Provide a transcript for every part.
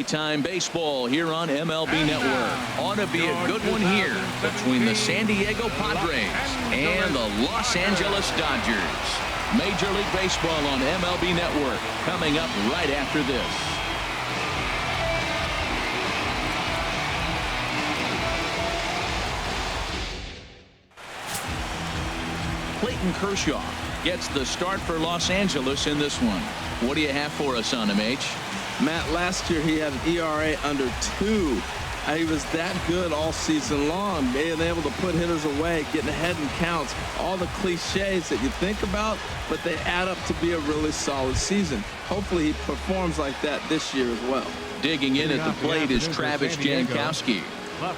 Daytime baseball here on MLB Network. Ought to be a good one here between the San Diego Padres and the Los Angeles Dodgers. Major League Baseball on MLB Network coming up right after this. Clayton Kershaw gets the start for Los Angeles in this one. What do you have for us on him, H? Matt, last year he had an ERA under 2. He was that good all season long, being able to put hitters away, getting ahead in counts, all the cliches that you think about, but they add up to be a really solid season. Hopefully he performs like that this year as well. Digging in at the plate is Travis Jankowski.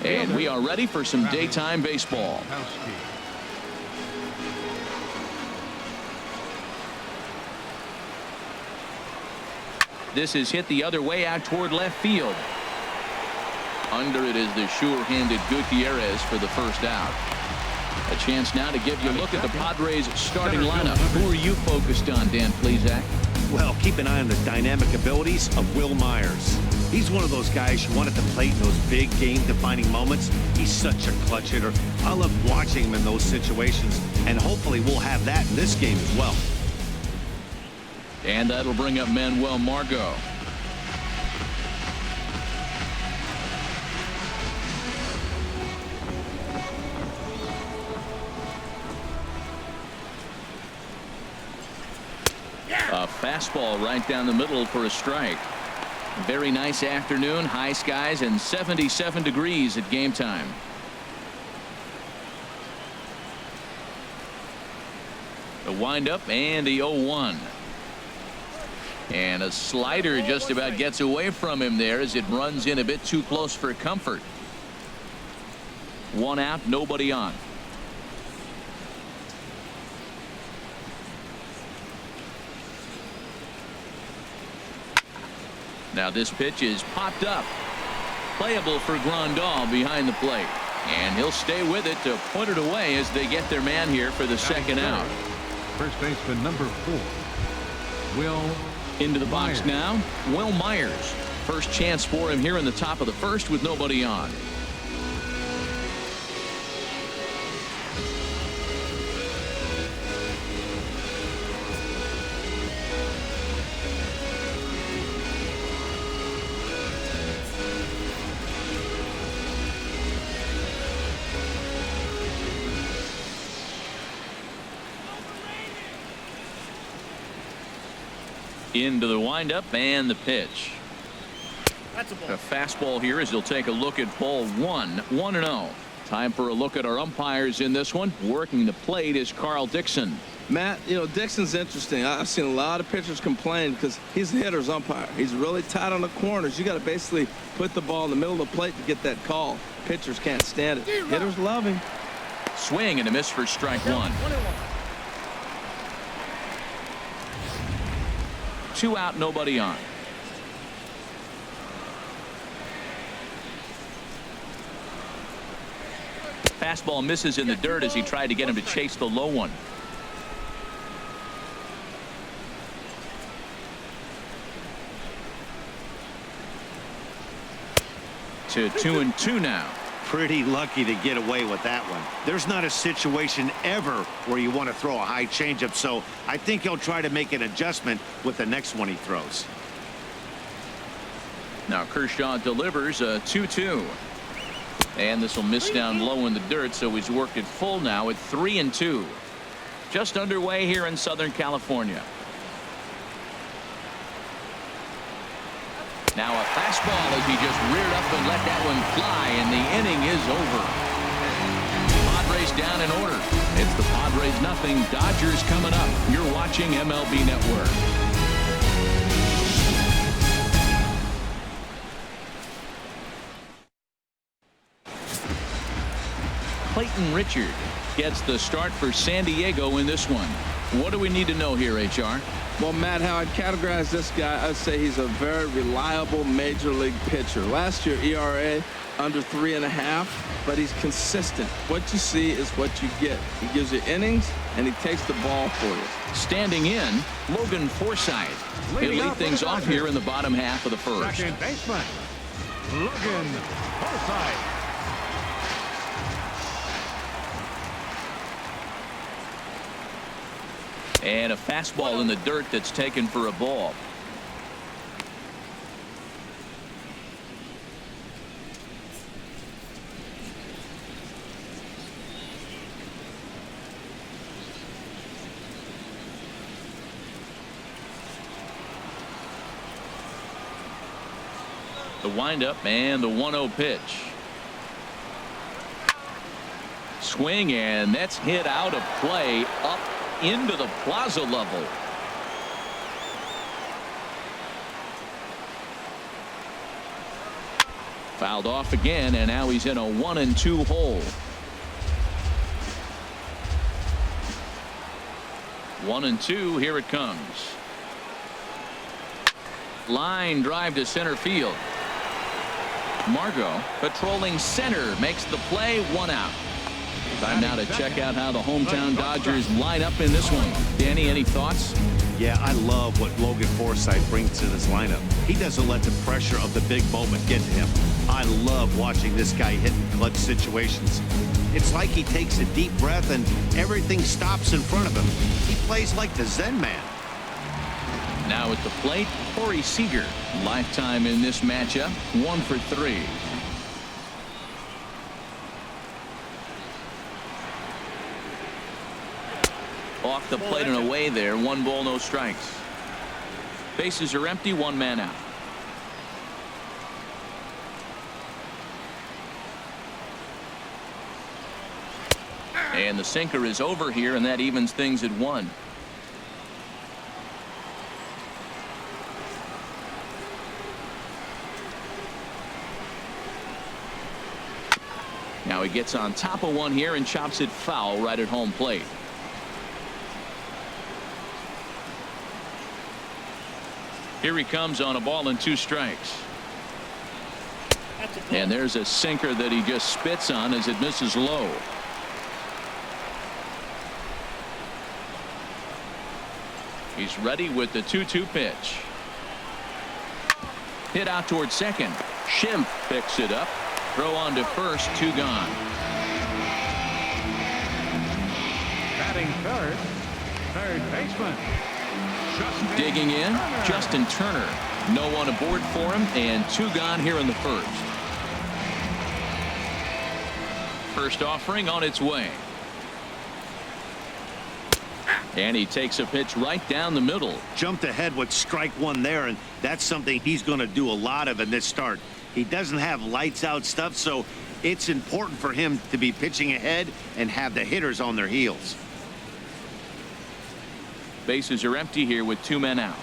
And we are ready for some daytime baseball. This is hit the other way out toward left field. Under it is the sure-handed Gutierrez for the first out. A chance now to give you a look at the Padres starting lineup. Who are you focused on, Dan Plesac? Well, keep an eye on the dynamic abilities of Wil Myers. He's one of those guys you want at the plate in those big game-defining moments. He's such a clutch hitter. I love watching him in those situations, and hopefully we'll have that in this game as well. And that'll bring up Manuel Margot. A fastball right down the middle for a strike. Very nice afternoon, high skies and 77 degrees at game time. The windup and the 0-1. And a slider just about gets away from him there as it runs in a bit too close for comfort. 1 out, nobody on. Now this pitch is popped up. Playable for Grandal behind the plate. And he'll stay with it to put it away as they get their man here for the second out. First baseman number 4, Wil into the box now, Wil Myers. First chance for him here in the top of the first with nobody on. Into the windup and the pitch. That's a ball. A fastball here as he'll take a look at ball 1. 1-0. Time for a look at our umpires in this one. Working the plate is Carl Dixon. Matt, you know, Dixon's interesting. I've seen a lot of pitchers complain because he's the hitter's umpire. He's really tight on the corners. You got to basically put the ball in the middle of the plate to get that call. Pitchers can't stand it. Hitters love him. Swing and a miss for strike 1. 2 out, nobody on. Fastball misses in the dirt as he tried to get him to chase the low one. To 2-2 now. Pretty lucky to get away with that one. There's not a situation ever where you want to throw a high changeup, so I think he'll try to make an adjustment with the next one he throws. Now Kershaw delivers a 2-2. And this will miss down low in the dirt, so he's worked it full now at 3-2. Just underway here in Southern California. Now a fastball as he just reared up and let that one fly, and the inning is over. Padres down in order. It's the Padres nothing, Dodgers coming up. You're watching MLB Network. Clayton Richard gets the start for San Diego in this one. What do we need to know here, HR? Well, Matt, how I'd categorize this guy, I'd say he's a very reliable major league pitcher. Last year, ERA under 3.5, but he's consistent. What you see is what you get. He gives you innings, and he takes the ball for you. Standing in, Logan Forsythe. He'll lead things off here in the bottom half of the first. Second baseman, Logan Forsythe. And a fastball in the dirt that's taken for a ball. The windup and the 1-0 pitch. Swing, and that's hit out of play up into the plaza level. Fouled off again, and now he's in a 1-2 hole. 1-2, here it comes. Line drive to center field. Margot patrolling center makes the play, 1 out. Time now to check out how the hometown Dodgers line up in this one. Danny, any thoughts? Yeah, I love what Logan Forsythe brings to this lineup. He doesn't let the pressure of the big moment get to him. I love watching this guy hit in clutch situations. It's like he takes a deep breath and everything stops in front of him. He plays like the Zen man. Now at the plate, Corey Seager. Lifetime in this matchup, 1 for 3. Off the plate and away there. 1 ball, no strikes. Bases are empty, 1 man out. And the sinker is over here, and that evens things at 1. Now he gets on top of one here and chops it foul right at home plate. Here he comes on a ball and 2 strikes. And there's a sinker that he just spits on as it misses low. He's ready with the 2-2 pitch. Hit out towards second. Schimpf picks it up. Throw on to first, 2 gone. Batting third baseman. Digging in, Justin Turner. No one aboard for him, and 2 gone here in the first. First offering on its way. And he takes a pitch right down the middle. Jumped ahead with strike 1 there, and that's something he's going to do a lot of in this start. He doesn't have lights out stuff, so it's important for him to be pitching ahead and have the hitters on their heels. Bases are empty here with 2 men out.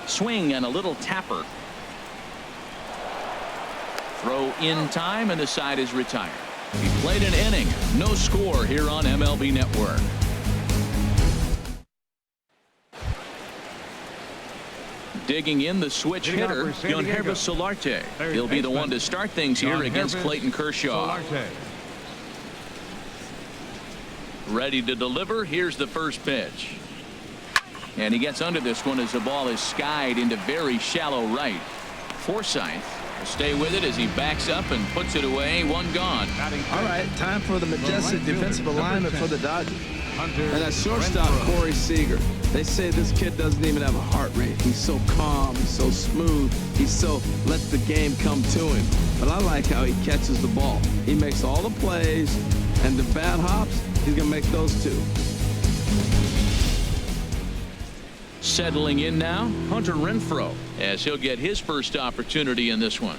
Swing and a little tapper. Throw in time, and the side is retired. He played an inning. No score here on MLB Network. Digging in, the switch hitter, Gutierrez Solarte. He'll be the one to start things here against Clayton Kershaw. Ready to deliver. Here's the first pitch. And he gets under this one as the ball is skied into very shallow right. Forsythe will stay with it as he backs up and puts it away. 1 gone. All right, time for the majestic defensive alignment for the Dodgers. And that shortstop, Corey Seager. They say this kid doesn't even have a heart rate. He's so calm, he's so smooth, he's so lets the game come to him. But I like how he catches the ball. He makes all the plays, and the bad hops, he's going to make those too. Settling in now, Hunter Renfro, as he'll get his first opportunity in this one.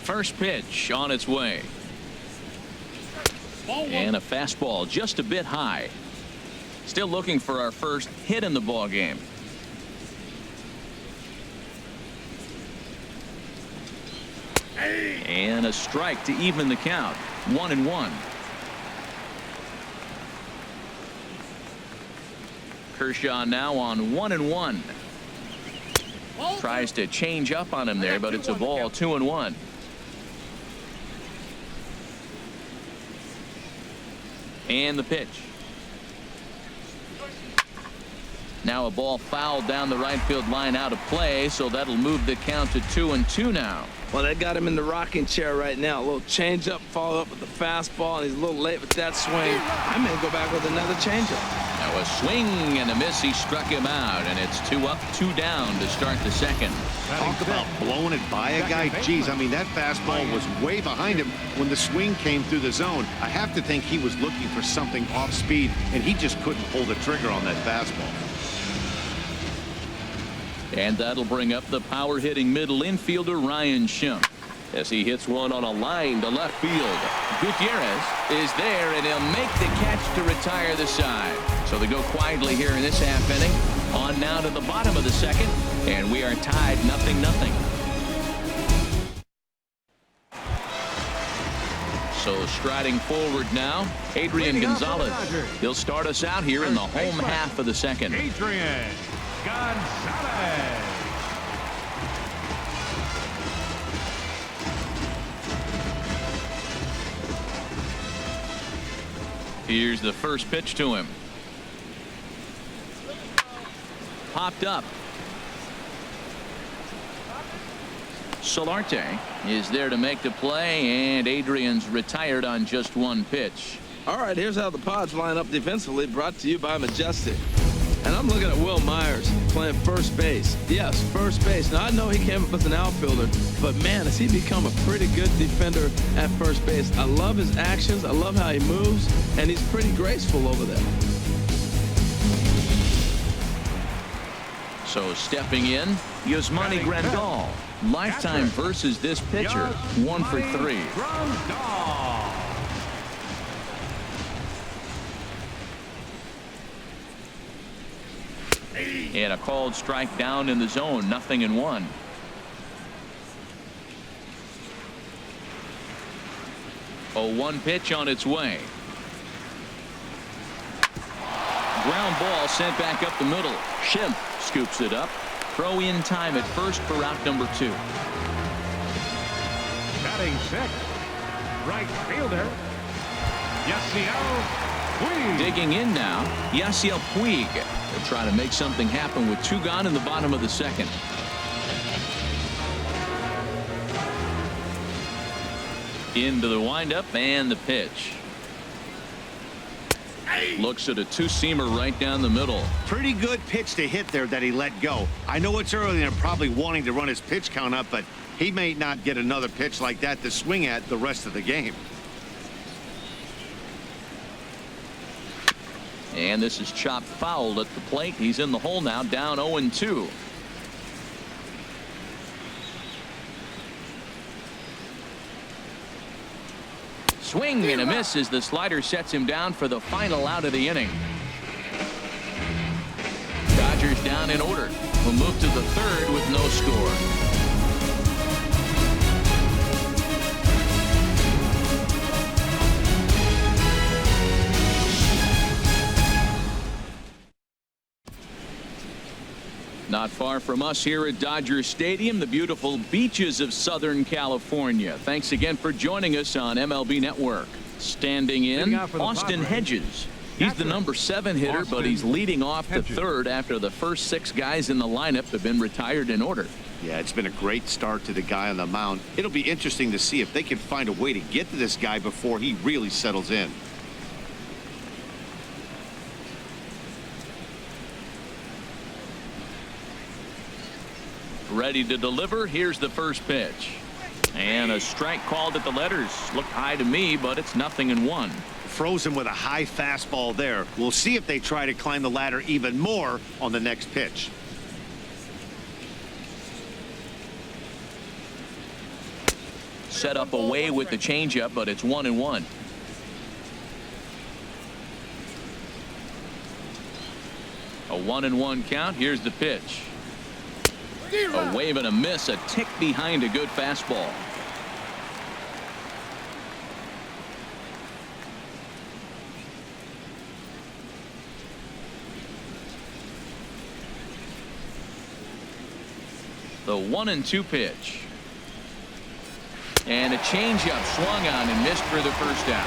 First pitch on its way. And a fastball just a bit high. Still looking for our first hit in the ball game. And a strike to even the count. 1-1. Kershaw now on 1-1. Tries to change up on him there, but it's a ball. 2-1. And the pitch. Now a ball fouled down the right field line out of play, so that'll move the count to 2-2 now. Well, they got him in the rocking chair right now. A little changeup, follow up with the fastball, and he's a little late with that swing. I may go back with another changeup. Now a swing and a miss. He struck him out, and it's 2 up, 2 down to start the second. Talk about blowing it by a guy. Geez, I mean, that fastball was way behind him when the swing came through the zone. I have to think he was looking for something off speed, and he just couldn't pull the trigger on that fastball. And that'll bring up the power-hitting middle infielder Wei-Yin Chen as he hits one on a line to left field. Gutierrez is there, and he'll make the catch to retire the side. So they go quietly here in this half inning. On now to the bottom of the second, and we are tied 0-0. So striding forward now, Adrian Gonzalez. He'll start us out here in the home half of the second. Adrian Gonzalez. Here's the first pitch to him. Popped up. Solarte is there to make the play, and Adrian's retired on just one pitch. All right, here's how the Pods line up defensively, brought to you by Majestic. And I'm looking at Will Myers playing first base. Yes, first base. Now, I know he came up as an outfielder, but, man, has he become a pretty good defender at first base. I love his actions. I love how he moves, and he's pretty graceful over there. So stepping in, Yasmani Grandal. Lifetime versus this pitcher, 1 for 3. And a called strike down in the zone, 0-1. A 1 pitch on its way. Ground ball sent back up the middle. Schimpf scoops it up. Throw in time at first for out number 2. Batting sixth, right fielder, Yasiel Puig. Digging in now, Yasiel Puig. They'll try to make something happen with 2 gone in the bottom of the second. Into the windup and the pitch. Looks at a 2-seamer right down the middle. Pretty good pitch to hit there that he let go. I know it's early and probably wanting to run his pitch count up, but he may not get another pitch like that to swing at the rest of the game. And this is chopped foul at the plate. He's in the hole now, down 0-2. Swing and a miss as the slider sets him down for the final out of the inning. Dodgers down in order. Will move to the third with no score. Not far from us here at Dodger Stadium, the beautiful beaches of Southern California. Thanks again for joining us on MLB Network. Standing in, Austin Hedges. He's the number 7 hitter, but he's leading off the third after the first 6 guys in the lineup have been retired in order. Yeah, it's been a great start to the guy on the mound. It'll be interesting to see if they can find a way to get to this guy before he really settles in. Ready to deliver. Here's the first pitch. And a strike called at the letters. Looked high to me, but it's 0-1. Froze him with a high fastball there. We'll see if they try to climb the ladder even more on the next pitch. Set up away with the changeup, but it's 1-1. A 1-1 count. Here's the pitch. A wave and a miss, a tick behind a good fastball. The 1-2 pitch. And a changeup swung on and missed for the first out.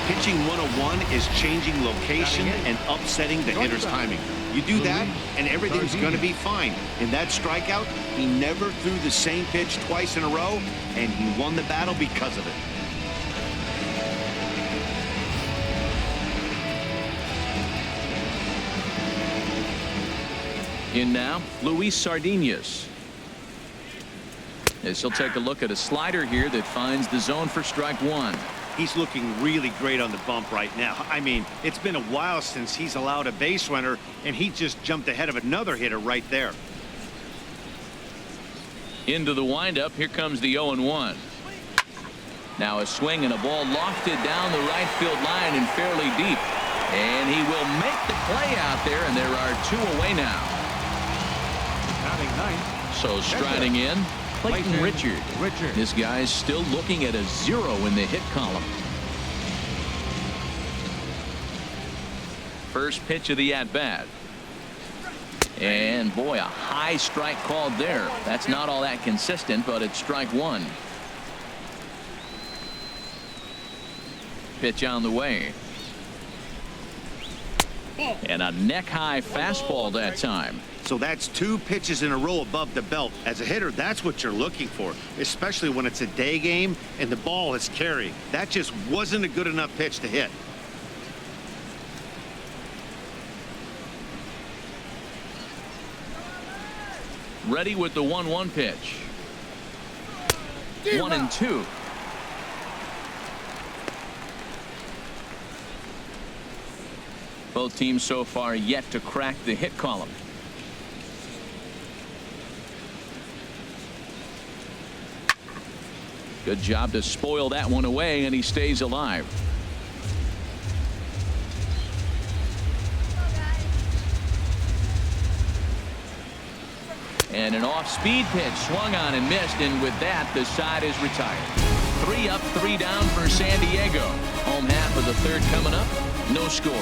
Pitching 101 is changing location and upsetting the hitter's timing. You do that, and everything's going to be fine. In that strikeout, he never threw the same pitch twice in a row, and he won the battle because of it. In now, Luis Sardinas. As he'll take a look at a slider here that finds the zone for strike one. He's looking really great on the bump right now. I mean, it's been a while since he's allowed a base runner, and he just jumped ahead of another hitter right there. Into the windup. Here comes the 0-1. Now a swing and a ball lofted down the right field line and fairly deep. And he will make the play out there, and there are two away now. So striding in, Clayton Richard. This guy's still looking at a 0 in the hit column. First pitch of the at-bat. And boy, a high strike called there. That's not all that consistent, but it's strike one. Pitch on the way. And a neck-high fastball that time. So that's 2 pitches in a row above the belt. As a hitter, that's what you're looking for, especially when it's a day game and the ball is carrying. That just wasn't a good enough pitch to hit. Ready with the 1-1 pitch. 1-2. Both teams so far yet to crack the hit column. Good job to spoil that one away, and he stays alive. And an off-speed pitch swung on and missed, and with that, the side is retired. 3 up, 3 down for San Diego. Home half of the third coming up. No score.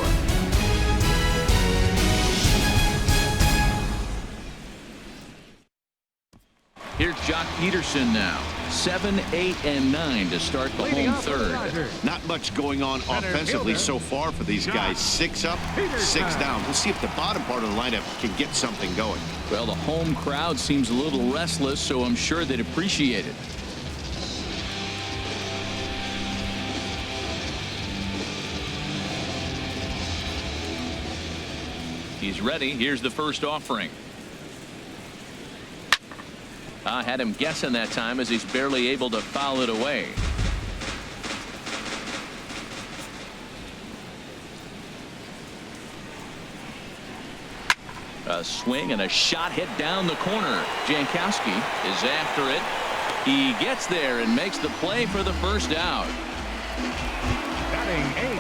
Here's Jock Peterson now. 7, 8, and 9 to start the home third. Not much going on offensively so far for these guys. 6 up, 6 down. We'll see if the bottom part of the lineup can get something going. Well, the home crowd seems a little restless, so I'm sure they'd appreciate it. He's ready. Here's the first offering. I had him guessing that time as he's barely able to foul it away. A swing and a shot hit down the corner. Jankowski is after it. He gets there and makes the play for the first out.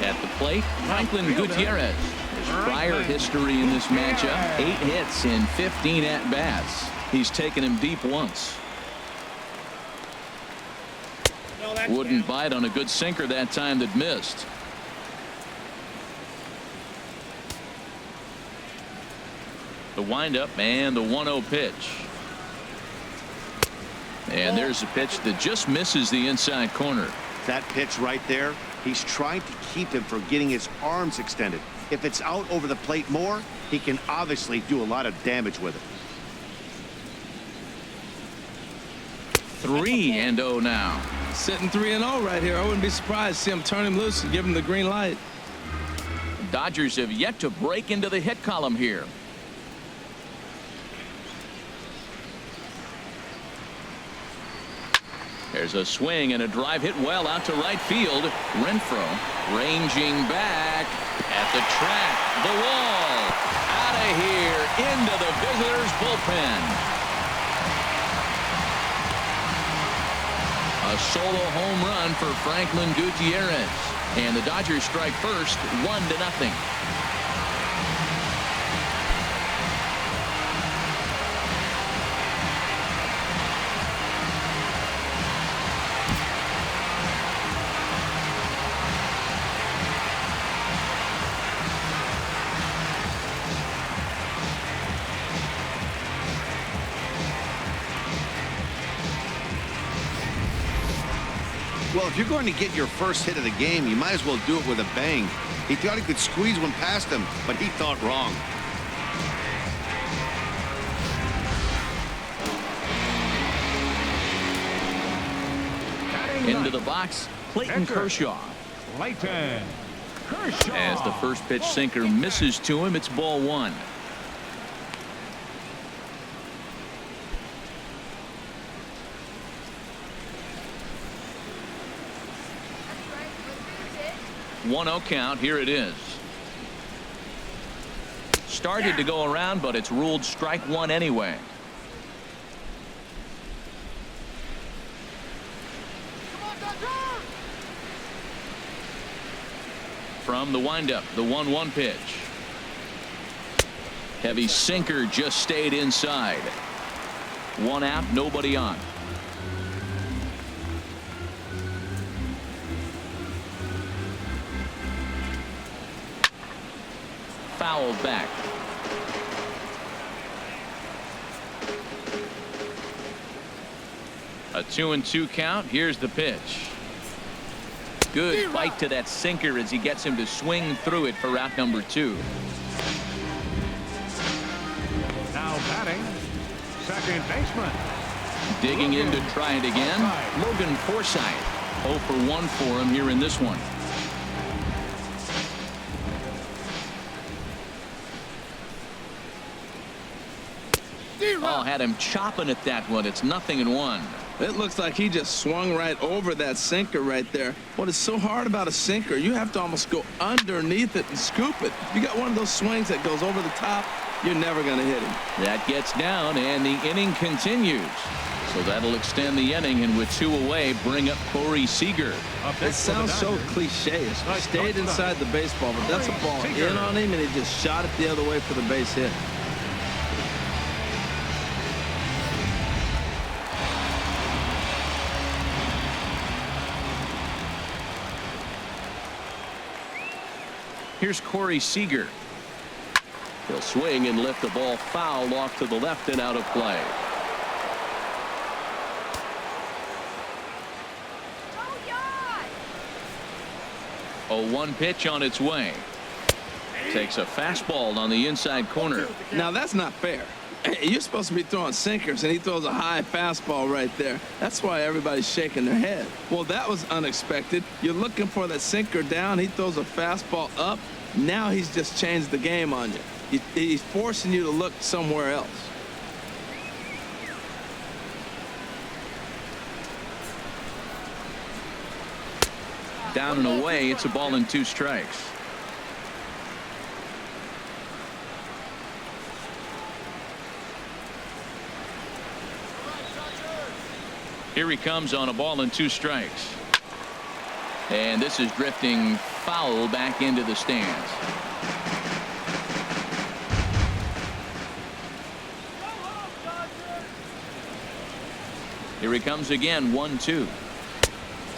At the plate, Franklin Gutierrez. His prior history in this matchup, 8 hits in 15 at-bats. He's taken him deep once. Wouldn't bite on a good sinker that time that missed. The windup and the 1-0 pitch. And there's a pitch that just misses the inside corner. That pitch right there, he's trying to keep him from getting his arms extended. If it's out over the plate more, he can obviously do a lot of damage with it. 3-0 now. Sitting 3-0 right here. I wouldn't be surprised to see him turn him loose and give him the green light. Dodgers have yet to break into the hit column here. There's a swing and a drive hit well out to right field. Renfro ranging back at the track. The wall. Out of here into the visitors' bullpen. A solo home run for Franklin Gutierrez. And the Dodgers strike first, 1-0. Well, if If you're going to get your first hit of the game, you might as well do it with a bang. He thought he could squeeze one past him, but he thought wrong. Into the box, Clayton Kershaw. Clayton Kershaw. As the first pitch sinker misses to him, it's ball one. One-0 count. Here it is. Started to go around, but it's ruled strike one anyway. From the windup, the 1-1 pitch. Heavy sinker just stayed inside. One out, nobody on. Fouled back. A 2-2 count. Here's the pitch. Good bite to that sinker as he gets him to swing through it for out number 2. Now batting, second baseman. Digging in to try it again. Logan Forsythe. 0 for 1 for him here in this one. Oh, had him chopping at that one. It's 0-1. It looks like he just swung right over that sinker right there. What is so hard about a sinker, you have to almost go underneath it and scoop it. If you got one of those swings that goes over the top, you're never going to hit him. That gets down, and the inning continues. So that'll extend the inning, and with 2 away, bring up Seager. It sounds so cliche. He stayed inside the baseball, but that's a ball in on him, and he just shot it the other way for the base hit. Here's Seager. He'll swing and lift the ball foul off to the left and out of play. A 1 pitch on its way. Takes a fastball on the inside corner. Now that's not fair. You're supposed to be throwing sinkers, and he throws a high fastball right there. That's why everybody's shaking their head. Well, that was unexpected. You're looking for that sinker down. He throws a fastball up. Now he's just changed the game on you. He's forcing you to look somewhere else. Down and away. It's a ball and 2 strikes. Here he comes on a ball and 2 strikes. And this is drifting foul back into the stands. Here he comes again, 1-2.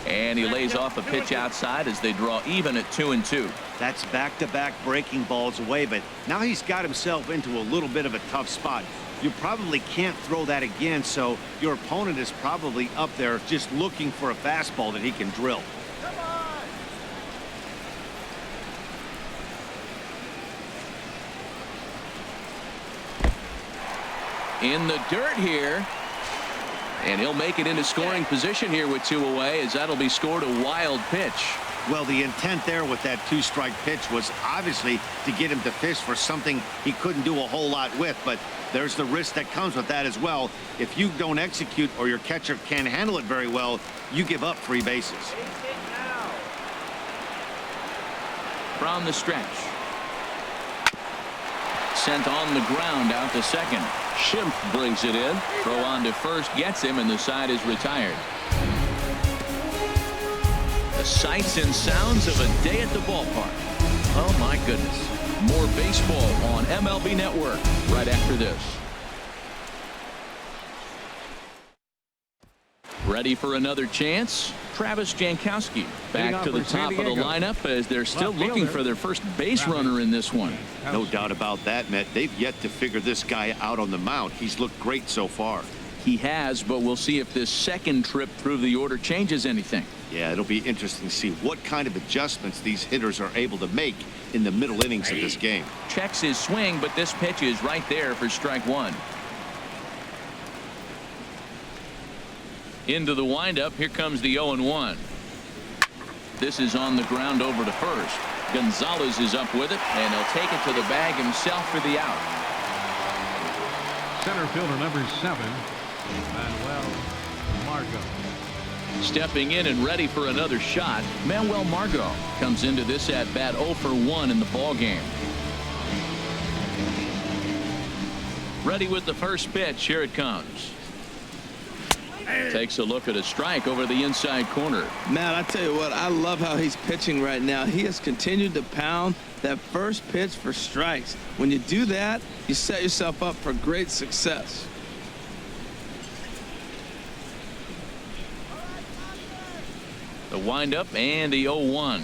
And he lays off a pitch outside as they draw even at 2-2. That's back-to-back breaking balls away, but now he's got himself into a little bit of a tough spot. You probably can't throw that again, so your opponent is probably up there just looking for a fastball that he can drill. In the dirt here. And he'll make it into scoring position here with 2 away, as that'll be scored a wild pitch. Well, the intent there with that 2-strike pitch was obviously to get him to fish for something he couldn't do a whole lot with, but there's the risk that comes with that as well. If you don't execute or your catcher can't handle it very well, you give up 3 bases. From the stretch. Sent on the ground out to second. Schimpf brings it in. Throw on to first gets him, and the side is retired. The sights and sounds of a day at the ballpark. Oh my goodness. More baseball on MLB Network right after this. Ready for another chance? Travis Jankowski back to the top of the lineup as they're still looking for their first base runner in this one. No doubt about that, Matt. They've yet to figure this guy out on the mound. He's looked great so far. He has, but we'll see if this second trip through the order changes anything. Yeah, it'll be interesting to see what kind of adjustments these hitters are able to make in the middle innings of this game. Checks his swing, but this pitch is right there for strike one. Into the windup. Here comes the 0-1. This is on the ground over to first. Gonzalez is up with it, and he'll take it to the bag himself for the out. Center fielder number 7, Manuel Margot. Stepping in and ready for another shot, Manuel Margot comes into this at bat 0 for 1 in the ball game. Ready with the first pitch. Here it comes. Takes a look at a strike over the inside corner. Man, I tell you what, I love how he's pitching right now. He has continued to pound that first pitch for strikes. When you do that, you set yourself up for great success. The windup and the 0-1.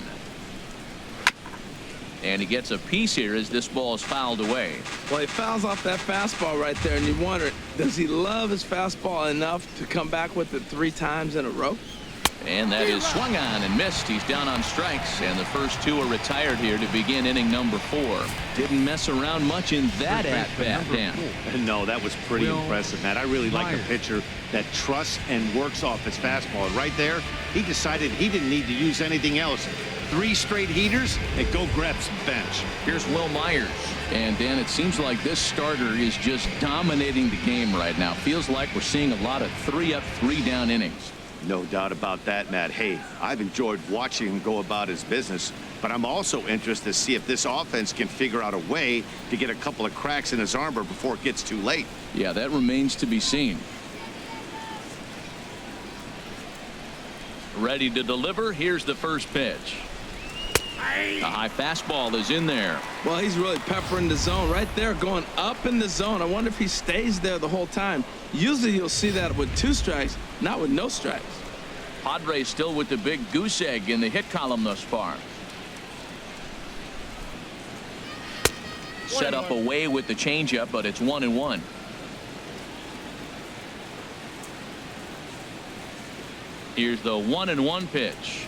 And he gets a piece here as this ball is fouled away. Well, he fouls off that fastball right there, and you wonder, does he love his fastball enough to come back with it 3 times in a row? And that is swung on and missed. He's down on strikes, and the first 2 are retired here to begin inning number 4. Didn't mess around much in that at-bat, Dan. No, that was pretty impressive, Matt. I really like a pitcher that trusts and works off his fastball. And right there, he decided he didn't need to use anything else. 3 straight heaters and go grab some bench. Here's Will Myers. And Dan, it seems like this starter is just dominating the game right now. Feels like we're seeing a lot of 3-up, 3-down innings. No doubt about that, Matt. Hey, I've enjoyed watching him go about his business, but I'm also interested to see if this offense can figure out a way to get a couple of cracks in his armor before it gets too late. Yeah, that remains to be seen. Ready to deliver. Here's the first pitch. A high fastball is in there. Well, he's really peppering the zone right there, going up in the zone. I wonder if he stays there the whole time. Usually you'll see that with 2 strikes, not with no strikes. Padres still with the big goose egg in the hit column thus far. Set up away with the changeup, but it's 1-1. Here's the 1-1 pitch.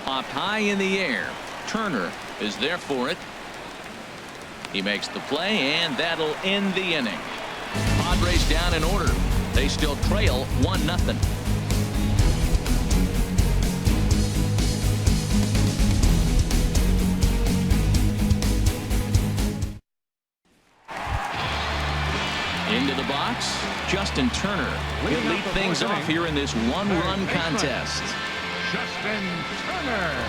Popped high in the air. Turner is there for it. He makes the play, and that'll end the inning. Padres down in order. They still trail 1-0. Into the box, Justin Turner. He'll lead things off here in this 1-run contest. Justin Turner.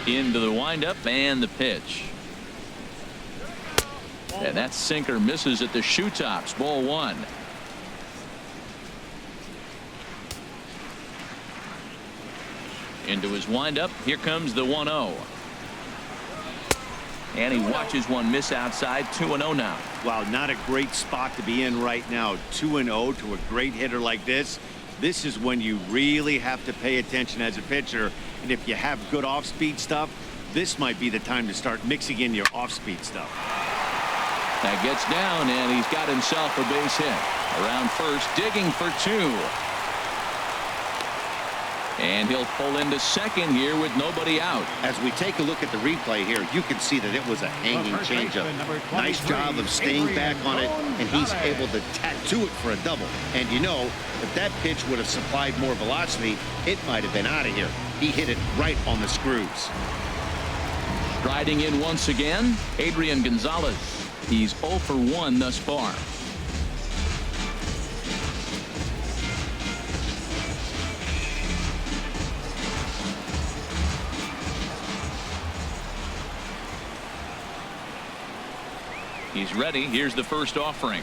Into the windup and the pitch. And that sinker misses at the shoe tops. Ball 1. Into his windup. Here comes the 1-0. And he watches one miss outside. 2-0 now. Wow, not a great spot to be in right now. 2-0 to a great hitter like this. This is when you really have to pay attention as a pitcher. And if you have good off-speed stuff, this might be the time to start mixing in your off-speed stuff. That gets down, and he's got himself a base hit. Around first, digging for 2. And he'll pull into second here with nobody out. As we take a look at the replay here, you can see that it was a hanging changeup. Nice job of staying back on it, and he's able to tattoo it for a double. And you know, if that pitch would have supplied more velocity, it might have been out of here. He hit it right on the screws. Striding in once again, Adrian Gonzalez. He's 0 for 1 thus far. He's ready. Here's the first offering.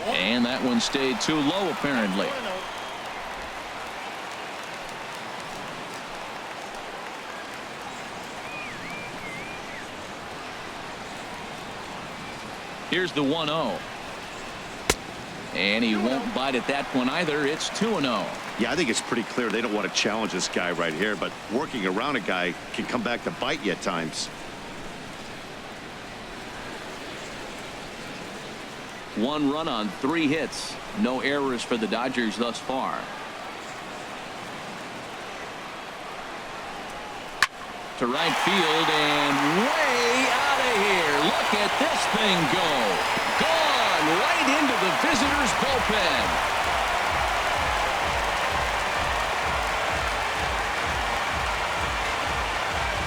And that one stayed too low, apparently. Here's the 1-0. And he won't bite at that one either. It's 2-0. Yeah, I think it's pretty clear they don't want to challenge this guy right here, but working around a guy can come back to bite you at times. 1 run on 3 hits. No errors for the Dodgers thus far. To right field and way out of here. Look at this thing go. Gone right into the visitors' bullpen.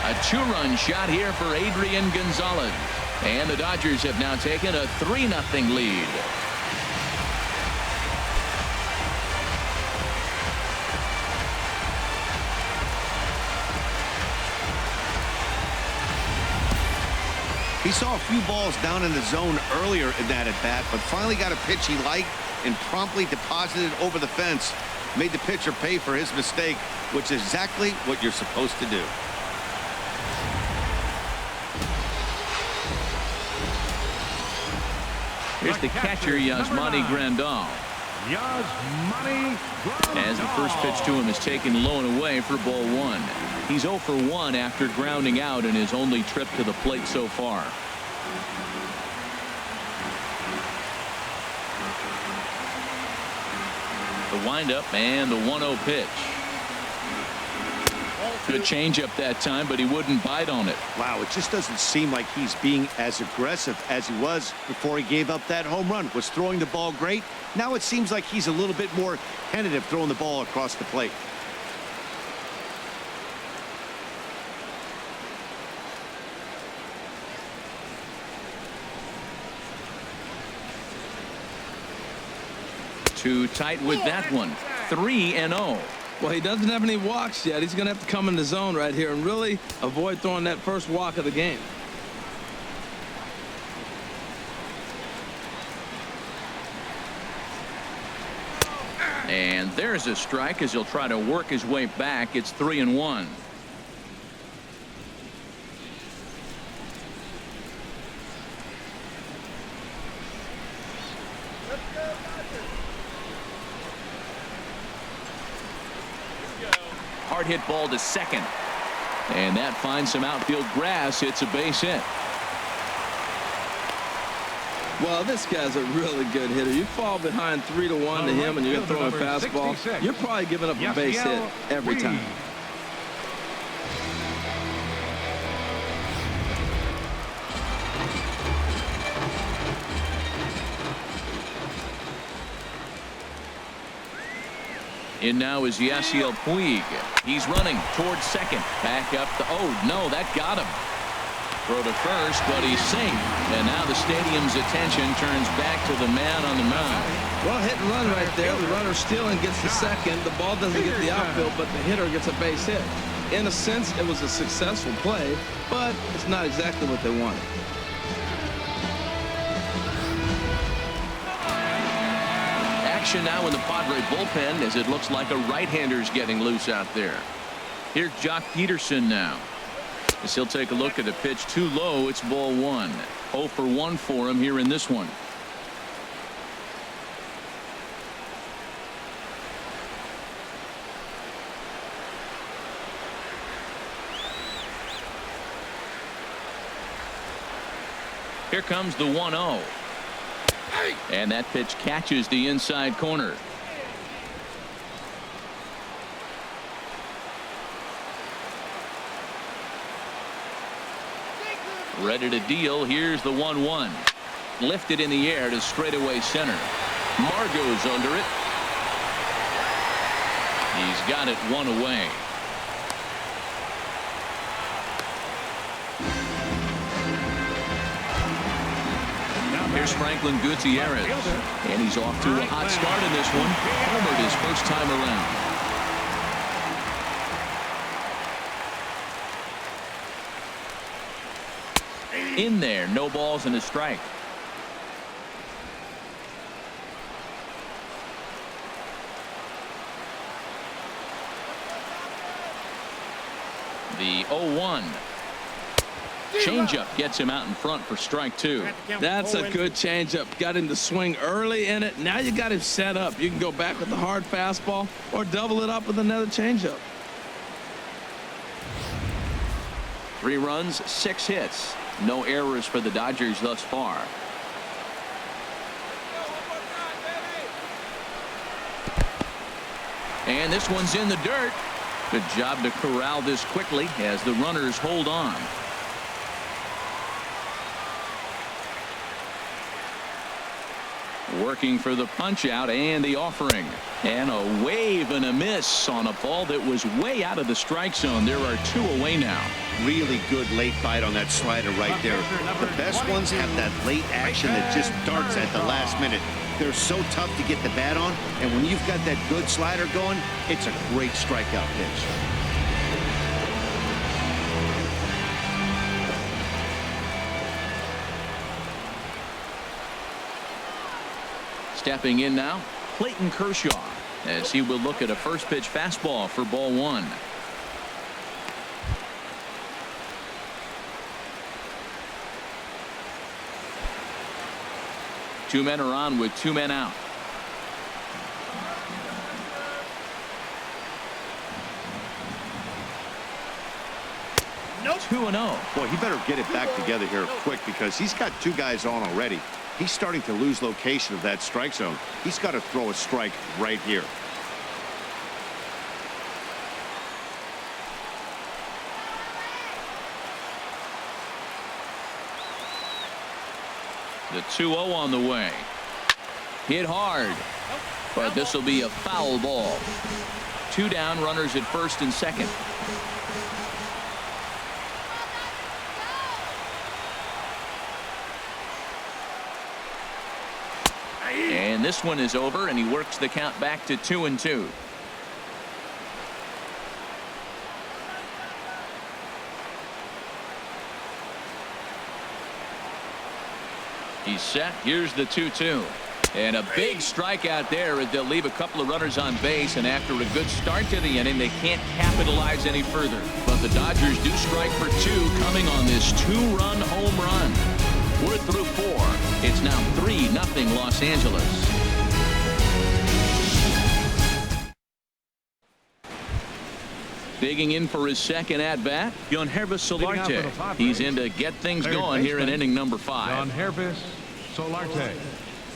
A 2-run shot here for Adrian Gonzalez. And the Dodgers have now taken a 3-0 lead. He saw a few balls down in the zone earlier in that at-bat, but finally got a pitch he liked and promptly deposited over the fence. Made the pitcher pay for his mistake, which is exactly what you're supposed to do. Here's the catcher, Yasmani Grandal. As the first pitch to him is taken low and away for ball 1. He's 0 for 1 after grounding out in his only trip to the plate so far. The windup and the 1-0 pitch. Good changeup that time, but he wouldn't bite on it. Wow, it just doesn't seem like he's being as aggressive as he was before he gave up that home run. Was throwing the ball great. Now it seems like he's a little bit more tentative throwing the ball across the plate. Too tight with that one. 3-0. Well, he doesn't have any walks yet. He's going to have to come in the zone right here and really avoid throwing that first walk of the game. And there's a strike as he'll try to work his way back. It's 3-1. Hard hit ball to second. And that finds some outfield grass. It's a base hit. Well, this guy's a really good hitter. You fall behind 3-1 to him and you're going to throw him a fastball. You're probably giving up a base hit every time. In now is Yasiel Puig. He's running towards second. Back up the. Oh, no, that got him. Throw to first, but he's safe. And now the stadium's attention turns back to the man on the mound. Well, hit and run right there. The runner stealing gets the second. The ball doesn't get the outfield, but the hitter gets a base hit. In a sense, it was a successful play, but it's not exactly what they wanted. Action now in the Padre bullpen as it looks like a right-hander's getting loose out there. Here's Jock Peterson now. As he'll take a look at a pitch too low. It's ball 1. 0 for 1 for him here in this one. Here comes the 1-0. And that pitch catches the inside corner. Ready to deal. Here's the 1-1. Lifted in the air to straightaway center. Margot's under it. He's got it 1 away. Here's Franklin Gutierrez. And he's off to a hot start in this one. Homered his first time around. In there, no balls and a strike. The 0-1. Changeup gets him out in front for strike 2. That's a good changeup. Got him to swing early in it. Now you got him set up. You can go back with the hard fastball or double it up with another changeup. 3 runs, 6 hits. No errors for the Dodgers thus far. And this one's in the dirt. Good job to corral this quickly as the runners hold on. Working for the punch out and the offering. And a wave and a miss on a ball that was way out of the strike zone. There are 2 away now. Really good late bite on that slider right there. The best ones have that late action that just darts at the last minute. They're so tough to get the bat on, and when you've got that good slider going, it's a great strikeout pitch. Stepping in now, Clayton Kershaw, as he will look at a first pitch fastball for ball 1. Two men are on with 2 men out. Nope. 2-0. Boy, he better get it back together here quick because he's got 2 guys on already. He's starting to lose location of that strike zone. He's got to throw a strike right here. The 2-0 on the way. Hit hard, but this will be a foul ball. 2 down, runners at first and second. And this one is over, and he works the count back to 2-2. He's set. Here's the 2-2. And a big strikeout there as they'll leave a couple of runners on base, and after a good start to the inning, they can't capitalize any further. But the Dodgers do strike for 2 coming on this 2-run home run. We're through 4. It's now 3-0 Los Angeles. Digging in for his second at-bat, Gutierrez Solarte. He's in to get things going here in inning number 5. Gutierrez Solarte.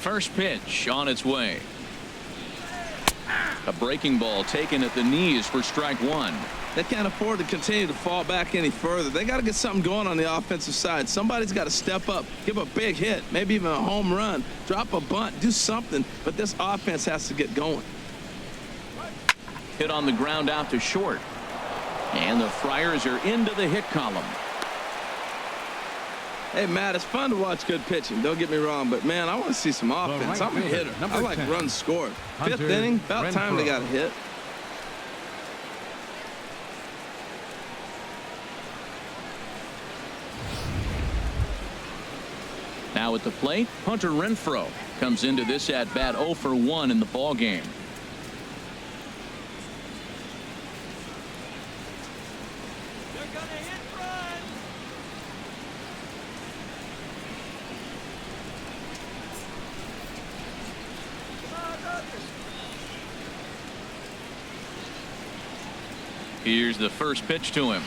First pitch on its way. A breaking ball taken at the knees for strike 1. They can't afford to continue to fall back any further. They got to get something going on the offensive side. Somebody's got to step up, give a big hit, maybe even a home run, drop a bunt, do something. But this offense has to get going. Hit on the ground out to short. And the Friars are into the hit column. Hey, Matt, it's fun to watch good pitching. Don't get me wrong, but, man, I want to see some offense. I'm a hitter. I like runs scored. 5th inning, about time they got a hit. Now at the plate, Hunter Renfro comes into this at-bat 0 for 1 in the ballgame. Here's the first pitch to him.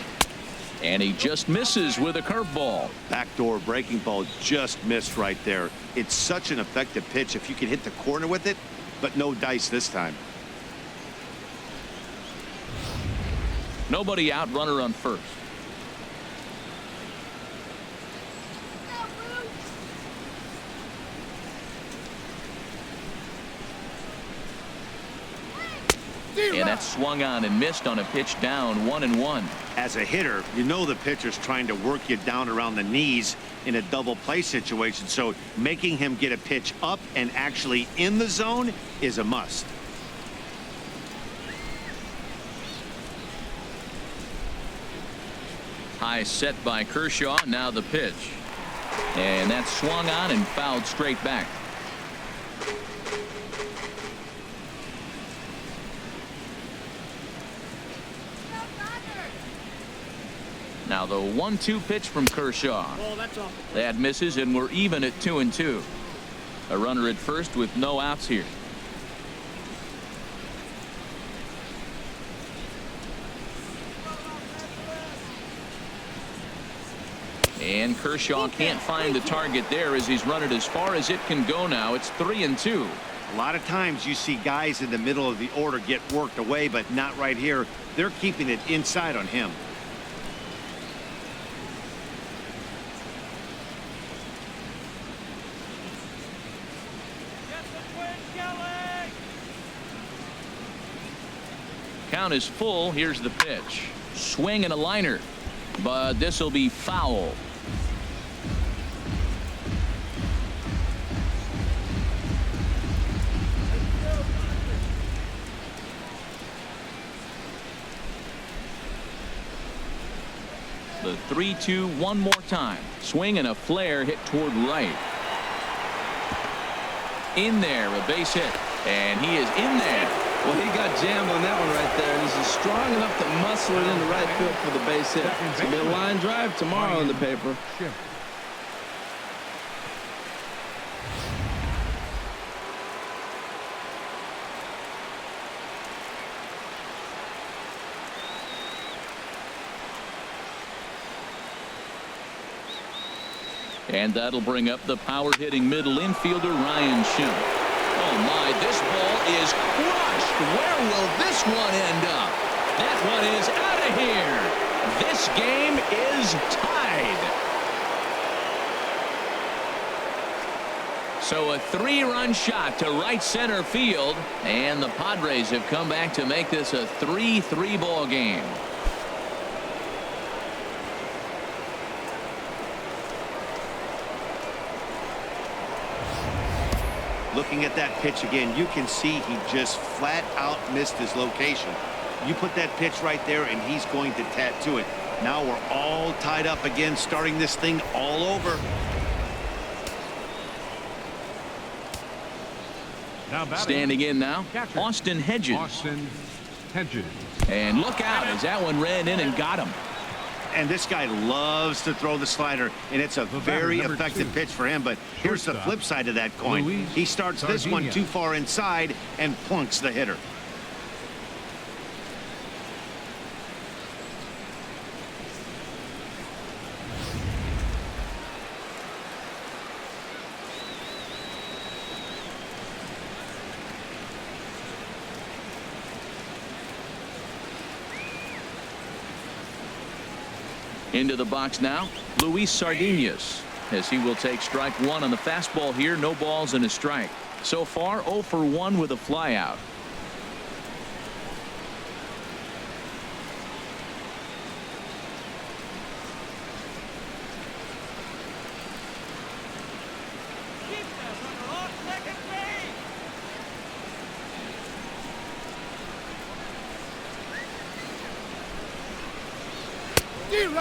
And he just misses with a curveball. Backdoor breaking ball just missed right there. It's such an effective pitch if you can hit the corner with it, but no dice this time. Nobody out, runner on first. And that swung on and missed on a pitch down 1-1. As a hitter, you know the pitcher's trying to work you down around the knees in a double play situation, so making him get a pitch up and actually in the zone is a must. High set by Kershaw. Now the pitch. And that swung on and fouled straight back. Now the 1-2 pitch from Kershaw. That misses, and we're even at 2-2. A runner at first with no outs here. And Kershaw can't find the target there as he's run it as far as it can go now. It's 3-2. A lot of times you see guys in the middle of the order get worked away, but not right here. They're keeping it inside on him. Count is full. Here's the pitch. Swing and a liner, but this will be foul. The 3-2 one more time. Swing and a flare hit toward right. In there, a base hit, and he is in there. Well, he got jammed on that one right there, and he's strong enough to muscle it into right field for the base hit. It's going to be a line drive tomorrow in the paper. And that'll bring up the power-hitting middle infielder, Wei-Yin Chen. Oh, my, this ball is crushed. Where will this one end up? That one is out of here. This game is tied. So a 3-run shot to right center field, and the Padres have come back to make this a 3-3 ball game. Looking at that pitch again, you can see he just flat out missed his location. You put that pitch right there and he's going to tattoo it. Now we're all tied up again, starting this thing all over. Standing in now, Austin Hedges. And look out as that one ran in and got him. And this guy loves to throw the slider, and it's a very effective pitch for him. But here's the flip side of that coin. He starts this one too far inside and plunks the hitter. Into the box now, Luis Sardinas, as he will take strike one on the fastball here. No balls and a strike. So far 0 for 1 with a flyout.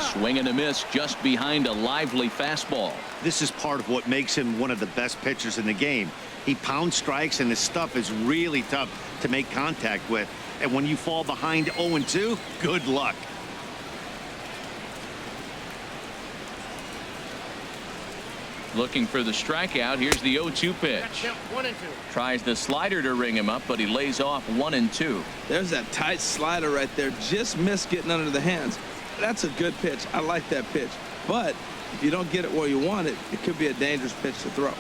Swing and a miss just behind a lively fastball. This is part of what makes him one of the best pitchers in the game. He pounds strikes, and his stuff is really tough to make contact with. And when you fall behind 0-2, good luck. Looking for the strikeout. Here's the 0-2 pitch. 1-2. Tries the slider to ring him up, but he lays off 1-2. There's that tight slider right there. Just missed getting under the hands. That's a good pitch. I like that pitch. But if you don't get it where you want it, it could be a dangerous pitch to throw.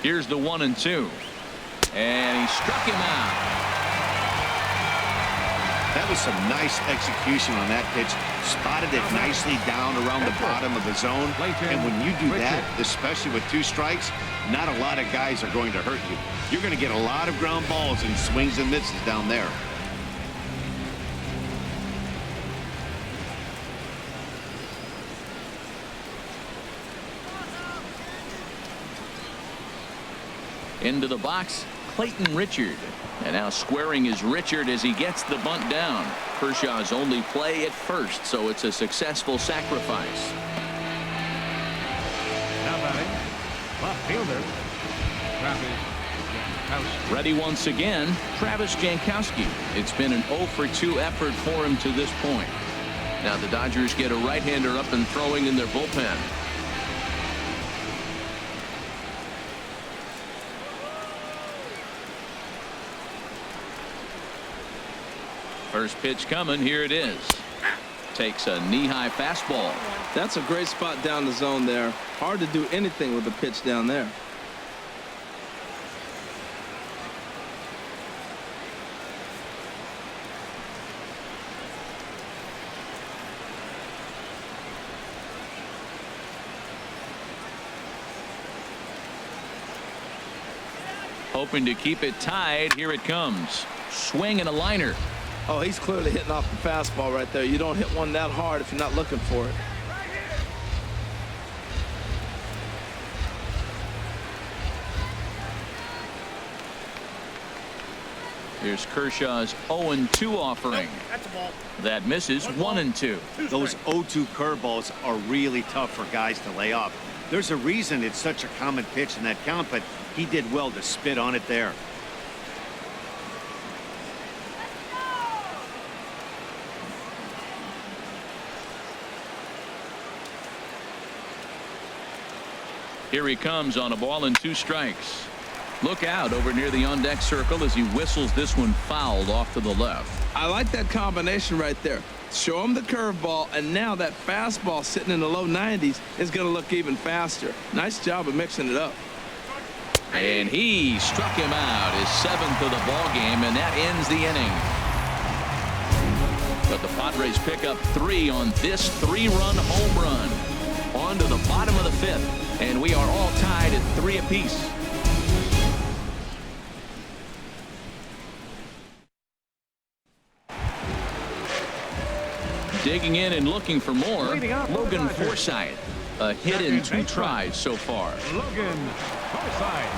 Here's the 1-2. And he struck him out. That was some nice execution on that pitch. Spotted it nicely down around the bottom of the zone. And when you do that, especially with 2 strikes, not a lot of guys are going to hurt you. You're going to get a lot of ground balls and swings and misses down there. Into the box, Clayton Richard. And now squaring is Richard as he gets the bunt down. Kershaw's only play at first, so it's a successful sacrifice. Now batting, left fielder, Jankowski. Ready once again, Travis Jankowski. It's been an 0 for 2 effort for him to this point. Now the Dodgers get a right-hander up and throwing in their bullpen. First pitch coming. Here it is. Takes a knee-high fastball. That's a great spot down the zone there. Hard to do anything with the pitch down there. Hoping to keep it tied. Here it comes. Swing and a liner. Oh, he's clearly hitting off the fastball right there. You don't hit one that hard if you're not looking for it. Here's Kershaw's 0-2 offering. That's a ball. That misses. 1-2. Those 0-2 curveballs are really tough for guys to lay off. There's a reason it's such a common pitch in that count, but he did well to spit on it there. Here he comes on a ball and 2 strikes. Look out over near the on-deck circle as he whistles this one fouled off to the left. I like that combination right there. Show him the curveball, and now that fastball sitting in the low 90s is going to look even faster. Nice job of mixing it up. And he struck him out, his 7th of the ball game, and that ends the inning. But the Padres pick up 3 on this 3-run home run. On to the bottom of the 5th, and we are all tied at 3 apiece. Digging in and looking for more, Logan Forsythe. A hit in 2 tries so far. Logan Forsythe.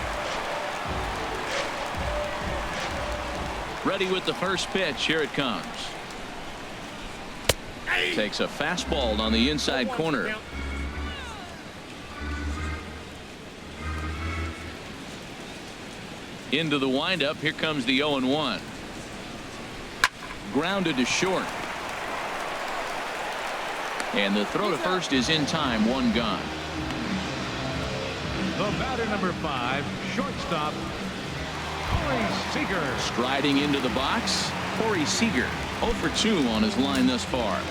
Ready with the first pitch. Here it comes. Takes a fastball on the inside corner. Into the windup. Here comes the 0-1. Grounded to short. And the throw to first is in time. 1 gone. The batter number 5, shortstop, Seager. Striding into the box, Seager. 0 for 2 on his line thus far.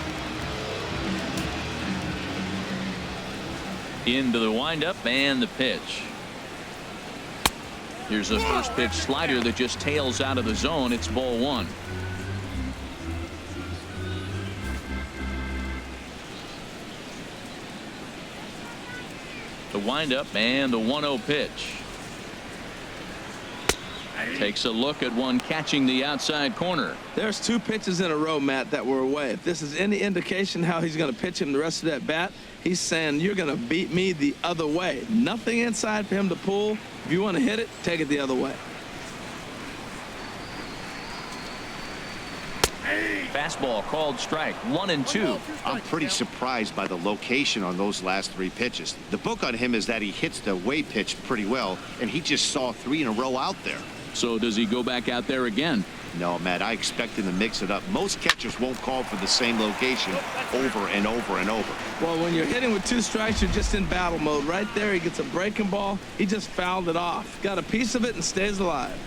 Into the windup and the pitch. Here's a first pitch slider that just tails out of the zone. It's ball 1. The windup and the 1-0 pitch. Takes a look at one catching the outside corner. There's 2 pitches in a row, Matt, that were away. If this is any indication how he's going to pitch him the rest of that bat, he's saying you're going to beat me the other way. Nothing inside for him to pull. If you want to hit it, take it the other way. Fastball called strike. 1-2. I'm pretty surprised by the location on those last 3 pitches. The book on him is that he hits the way pitch pretty well, and he just saw 3 in a row out there. So does he go back out there again? No, Matt, I expect him to mix it up. Most catchers won't call for the same location over and over and over. Well, when you're hitting with 2 strikes, you're just in battle mode. Right there, he gets a breaking ball. He just fouled it off. Got a piece of it and stays alive.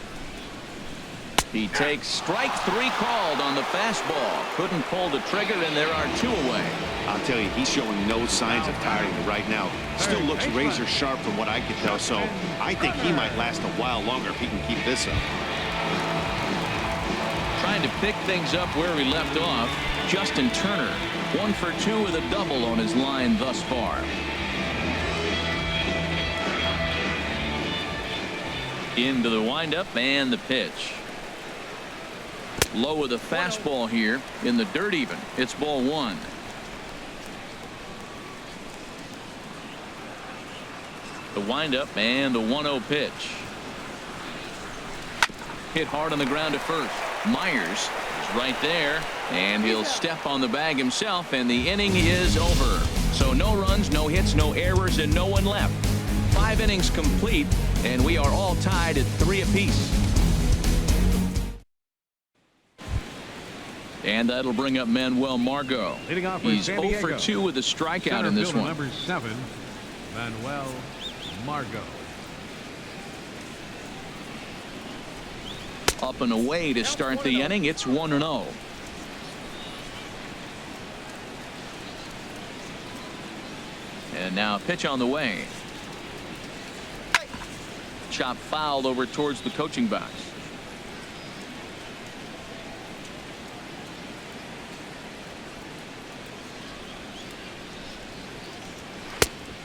He takes strike 3 called on the fastball. Couldn't pull the trigger, and there are 2 away. I'll tell you, he's showing no signs of tiring right now. Still looks razor sharp from what I can tell, so I think he might last a while longer if he can keep this up. Trying to pick things up where we left off, Justin Turner. 1 for 2 with a double on his line thus far. Into the windup and the pitch. Low with a fastball here in the dirt even. It's ball 1. The windup and the 1-0 pitch. Hit hard on the ground at first. Myers is right there, and he'll step on the bag himself, and the inning is over. So no runs, no hits, no errors, and no one left. 5 innings complete, and we are all tied at 3 apiece. And that'll bring up Manuel Margot. Leading off for He's San 0 Diego. for 2 with a strikeout in this Center one. fielder number 7, Manuel Margot. Up and away to start the inning. It's 1-0. And now a pitch on the way. Chop fouled over towards the coaching box.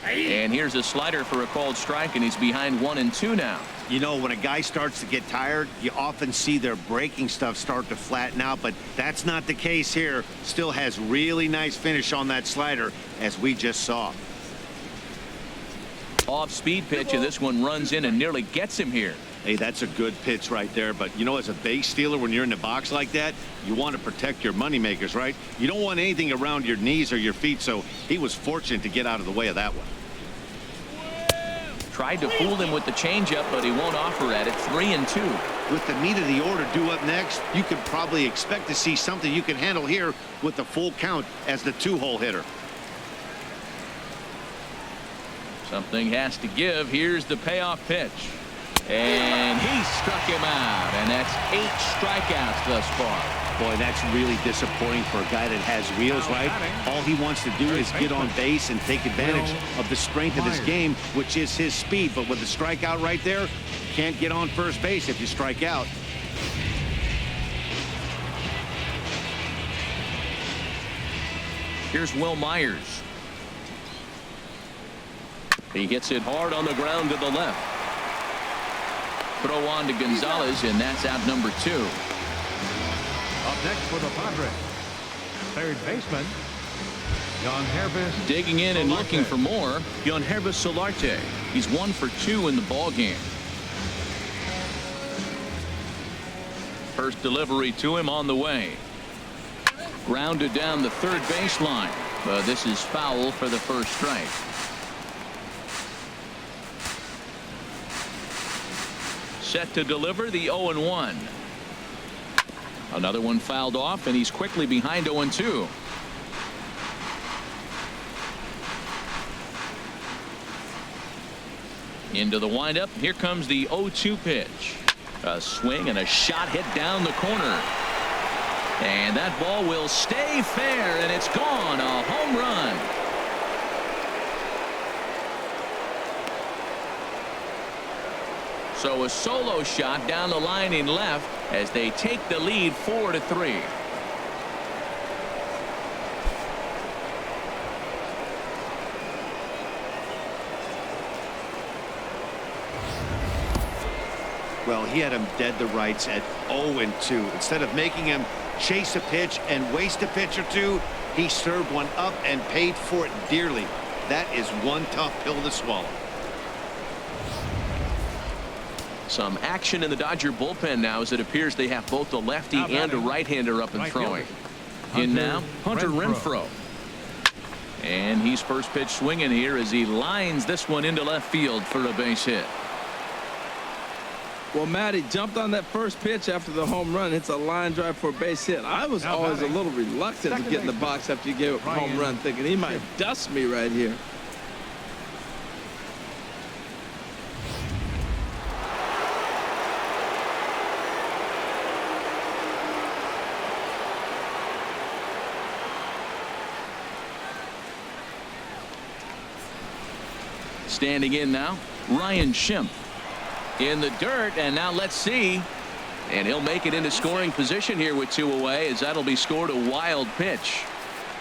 And here's a slider for a called strike, and he's behind 1-2 now. You know, when a guy starts to get tired, you often see their breaking stuff start to flatten out, but that's not the case here. Still has really nice finish on that slider, as we just saw. Off-speed pitch, and this one runs in and nearly gets him here. Hey, that's a good pitch right there, but you know, as a base stealer, when you're in the box like that, you want to protect your moneymakers, right? You don't want anything around your knees or your feet, so he was fortunate to get out of the way of that one. Tried to fool him with the changeup, but he won't offer at it. 3-2. With the meat of the order due up next, you could probably expect to see something you can handle here with the full count as the 2-hole hitter. Something has to give. Here's the payoff pitch. And he struck him out. And that's 8 strikeouts thus far. Boy, that's really disappointing for a guy that has wheels, right? All he wants to do is get on base and take advantage of the strength of his game, which is his speed. But with the strikeout right there, you can't get on first base if you strike out. Here's Will Myers. He gets it hard on the ground to the left. Throw on to Gonzalez, and that's out number 2. Up next for the Padres, third baseman, Jankowski. Digging in and looking for more, Solarte. He's 1 for 2 in the ball game. First delivery to him on the way. Grounded down the third baseline. This is foul for the first strike. Set to deliver the 0-1. Another one fouled off, and he's quickly behind 0-2. Into the windup. Here comes the 0-2 pitch. A swing and a shot hit down the corner. And that ball will stay fair, and it's gone. A home run. So a solo shot down the line in left as they take the lead 4-3. Well, he had him dead to rights at 0-2. Instead of making him chase a pitch and waste a pitch or two, he served one up and paid for it dearly. That is one tough pill to swallow. Some action in the Dodger bullpen now, as it appears they have both a lefty and a right-hander up and throwing. In now, Hunter Renfro. And he's first pitch swinging here as he lines this one into left field for a base hit. Well, Matty jumped on that first pitch after the home run. It's a line drive for a base hit. I was always a little reluctant to get in the box after you gave up a home run, thinking he might dust me right here. Standing in now, Ryan Schimpf. In the dirt, and now let's see. And he'll make it into scoring position here with 2 away, as that'll be scored a wild pitch.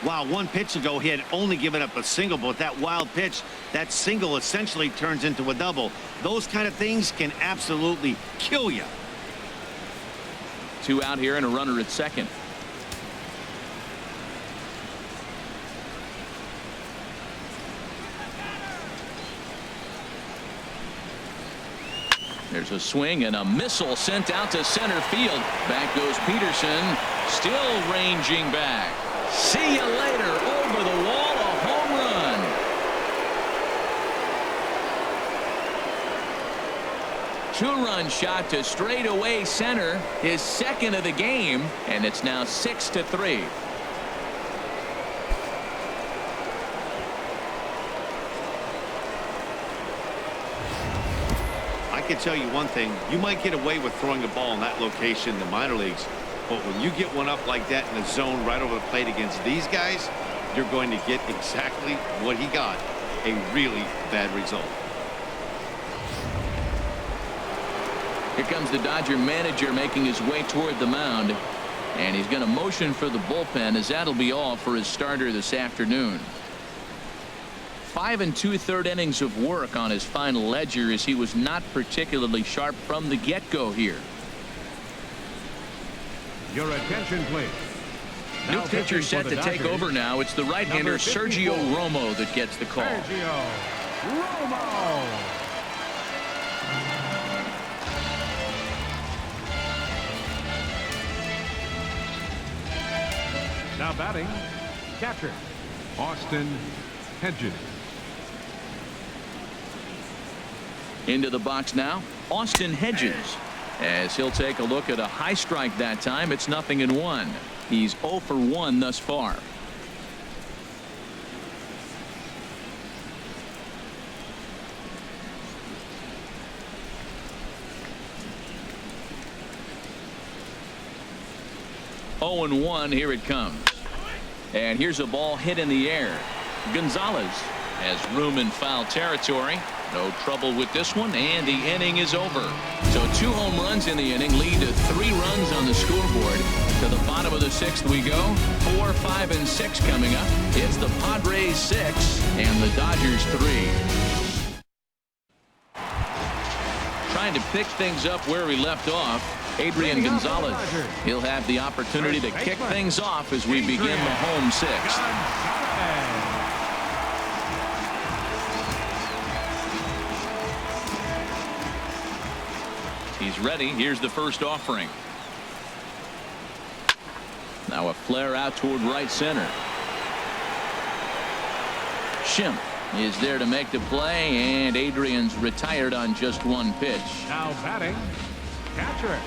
Wow, 1 pitch ago he had only given up a single, but that wild pitch, that single essentially turns into a double. Those kind of things can absolutely kill you. 2 out here and a runner at second. There's a swing and a missile sent out to center field. Back goes Peterson, still ranging back. See you later. Over the wall, a home run. 2-run shot to straightaway center, his second of the game, and it's now 6-3. I can tell you one thing, you might get away with throwing a ball in that location in the minor leagues, but when you get one up like that in the zone right over the plate against these guys, you're going to get exactly what he got. a really bad result. Here comes the Dodger manager making his way toward the mound. And he's going to motion for the bullpen, as that'll be all for his starter this afternoon. 5 2/3 innings of work on his final ledger, as he was not particularly sharp from the get-go here. Your attention, please. New Now pitcher pitching set for to the take Dodgers, over now. It's the right-hander number Sergio 54, Romo that gets the call. Sergio Romo. Now batting, catcher, Austin Hedges. Into the box now, Austin Hedges, as he'll take a look at a high strike that time. It's 0-1. He's 0 for 1 thus far. Oh and 1. Here it comes. And here's a ball hit in the air. Gonzalez has room in foul territory. No trouble with this one, and the inning is over. So 2 home runs in the inning lead to 3 runs on the scoreboard. To the bottom of the 6th we go. 4, 5, and 6 coming up. It's the Padres 6 and the Dodgers 3. Trying to pick things up where we left off. Adrian Gonzalez. He'll have the opportunity to kick things off as we begin the home 6th. He's ready. Here's the first offering. Now a flare out toward right center. Schimpf is there to make the play, and Adrian's retired on just 1 pitch. Now batting, catcher,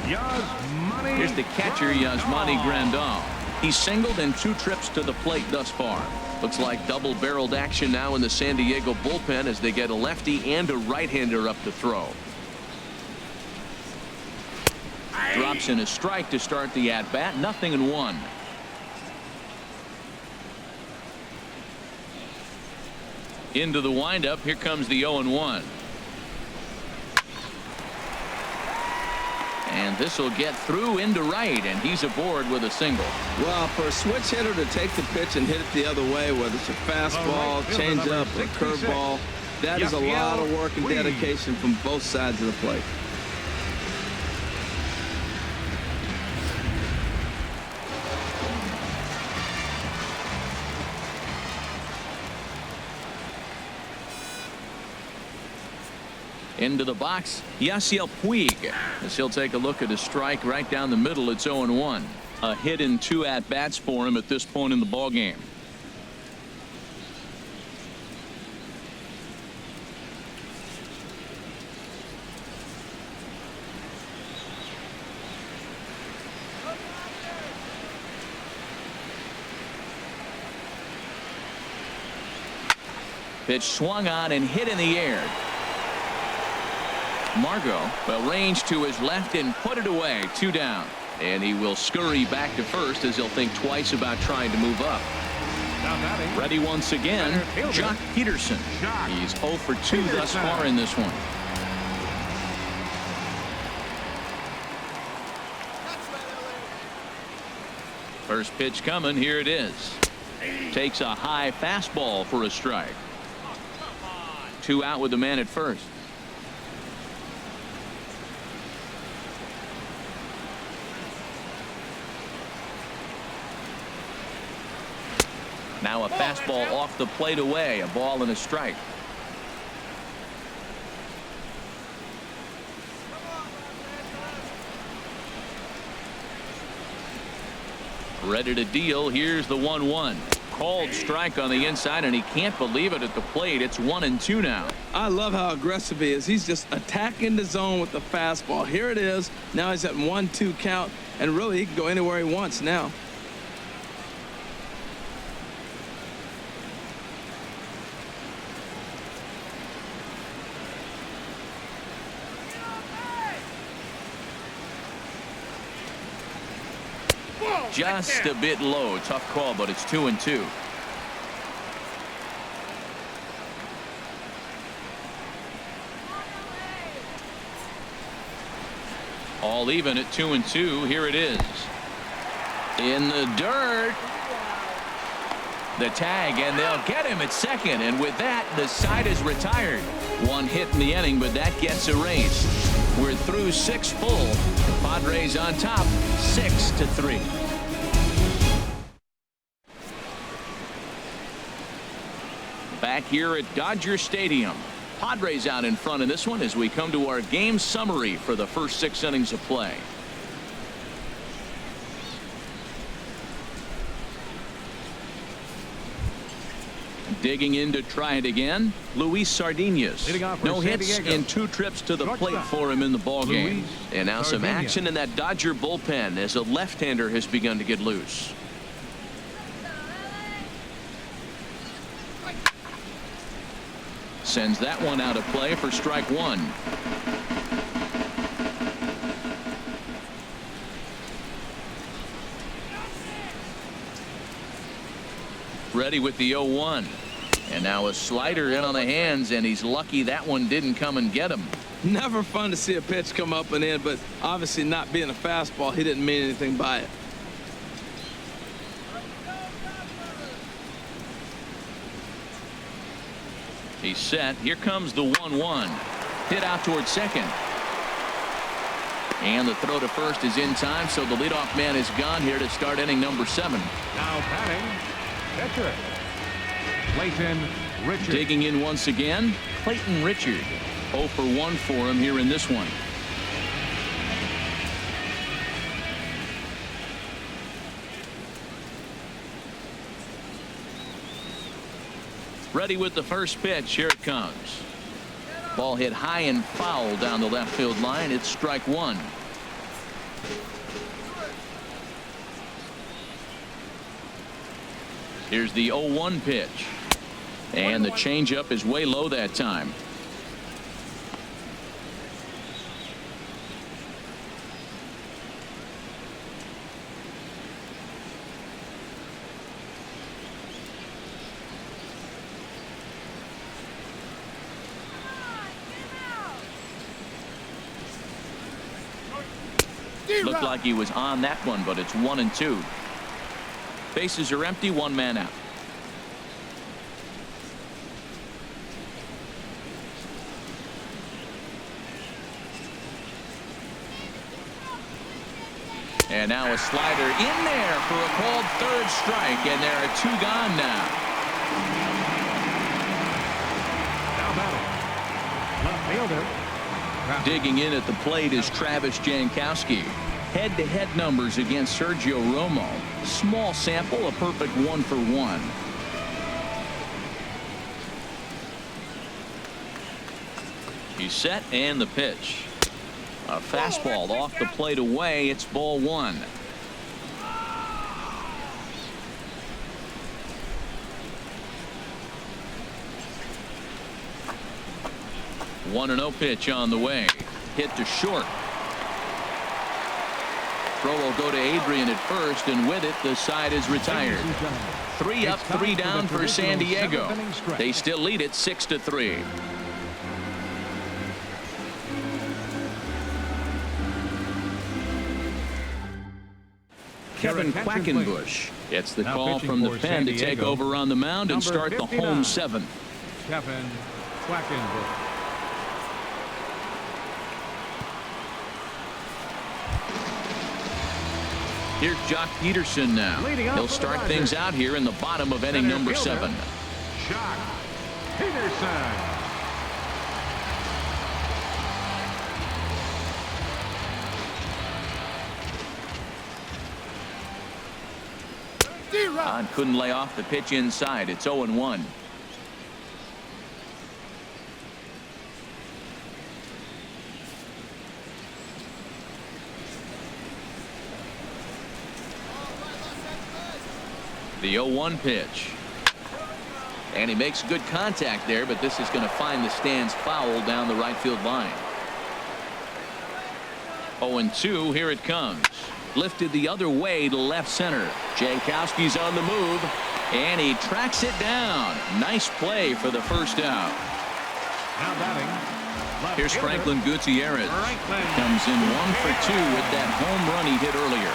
Yasmani. Here's the catcher, Yasmani Grandal. He's singled in 2 trips to the plate thus far. Looks like double-barreled action now in the San Diego bullpen as they get a lefty and a right-hander up to throw. Drops in a strike to start the at-bat. 0-1. Into the windup. Here comes the 0-1. And this will get through into right, and he's aboard with a single. Well, for a switch hitter to take the pitch and hit it the other way, whether it's a fastball, changeup, or curveball, that is a lot of work and dedication from both sides of the plate. Into the box, Yasiel Puig, as he'll take a look at a strike right down the middle. It's 0-1. A hit in 2 at-bats for him at this point in the ballgame. Pitch swung on and hit in the air. Margot will range to his left and put it away. 2 down. And he will scurry back to first as he'll think twice about trying to move up. Ready once again, Jock Peterson. He's 0 for 2 thus far in this one. First pitch coming. Here it is. Takes a high fastball for a strike. 2 out with the man at first. Now a fastball off the plate away. A ball and a strike. Ready to deal. Here's the 1-1. Called strike on the inside, and he can't believe it at the plate. It's 1-2 now. I love how aggressive he is. He's just attacking the zone with the fastball. Here it is. Now he's at 1-2 count, and really he can go anywhere he wants now. Just a bit low. Tough call, but it's 2-2. All even at 2-2. Here it is. In the dirt. The tag, and they'll get him at second. And with that, the side is retired. One hit in the inning, but that gets erased. We're through 6 full. The Padres on top, 6-3. Back here at Dodger Stadium. Padres out in front in this one as we come to our game summary for the first 6 innings of play. Digging in to try it again, Luis Sardinas. No hits in 2 trips to the plate for him in the ballgame. And now some action in that Dodger bullpen as a left-hander has begun to get loose. Sends that one out of play for strike 1. Ready with the 0-1. And now a slider in on the hands, and he's lucky that one didn't come and get him. Never fun to see a pitch come up and in, but obviously not being a fastball, he didn't mean anything by it. He's set. Here comes the 1-1. Hit out towards second. And the throw to first is in time, so the leadoff man is gone here to start inning number 7. Now batting, catcher, Clayton Richard. Digging in once again, Clayton Richard. 0 for 1 for him here in this one. Ready with the first pitch. Here it comes. Ball hit high and foul down the left field line. It's strike 1. Here's the 0-1 pitch. And the changeup is way low that time. Looked like he was on that one, but it's 1-2. Bases are empty, 1 man out. And now a slider in there for a called 3rd strike, and there are 2 gone now. Now batting, left fielder. Digging in at the plate is Travis Jankowski. Head-to-head numbers against Sergio Romo. Small sample, a perfect 1 for 1. He's set, and the pitch. A fastball off the plate away. It's ball 1. One 1-0 pitch on the way. Hit to short. Throw will go to Adrian at first, and with it, the side is retired. 3 up, 3 down for San Diego. They still lead it 6-3. Kevin Quackenbush gets the call from the pen to take over on the mound and start the home 7th. Kevin Quackenbush. Here's Jock Peterson now. He'll start things out here in the bottom of inning number 7. Jock Peterson. Hahn couldn't lay off the pitch inside. It's 0-1. The 0-1 pitch. And he makes good contact there, but this is going to find the stands foul down the right field line. 0-2. Here it comes. Lifted the other way to left center. Jankowski's on the move, and he tracks it down. Nice play for the first out. Now batting, Here's Franklin Gutierrez. Comes in 1 for 2 with that home run he hit earlier.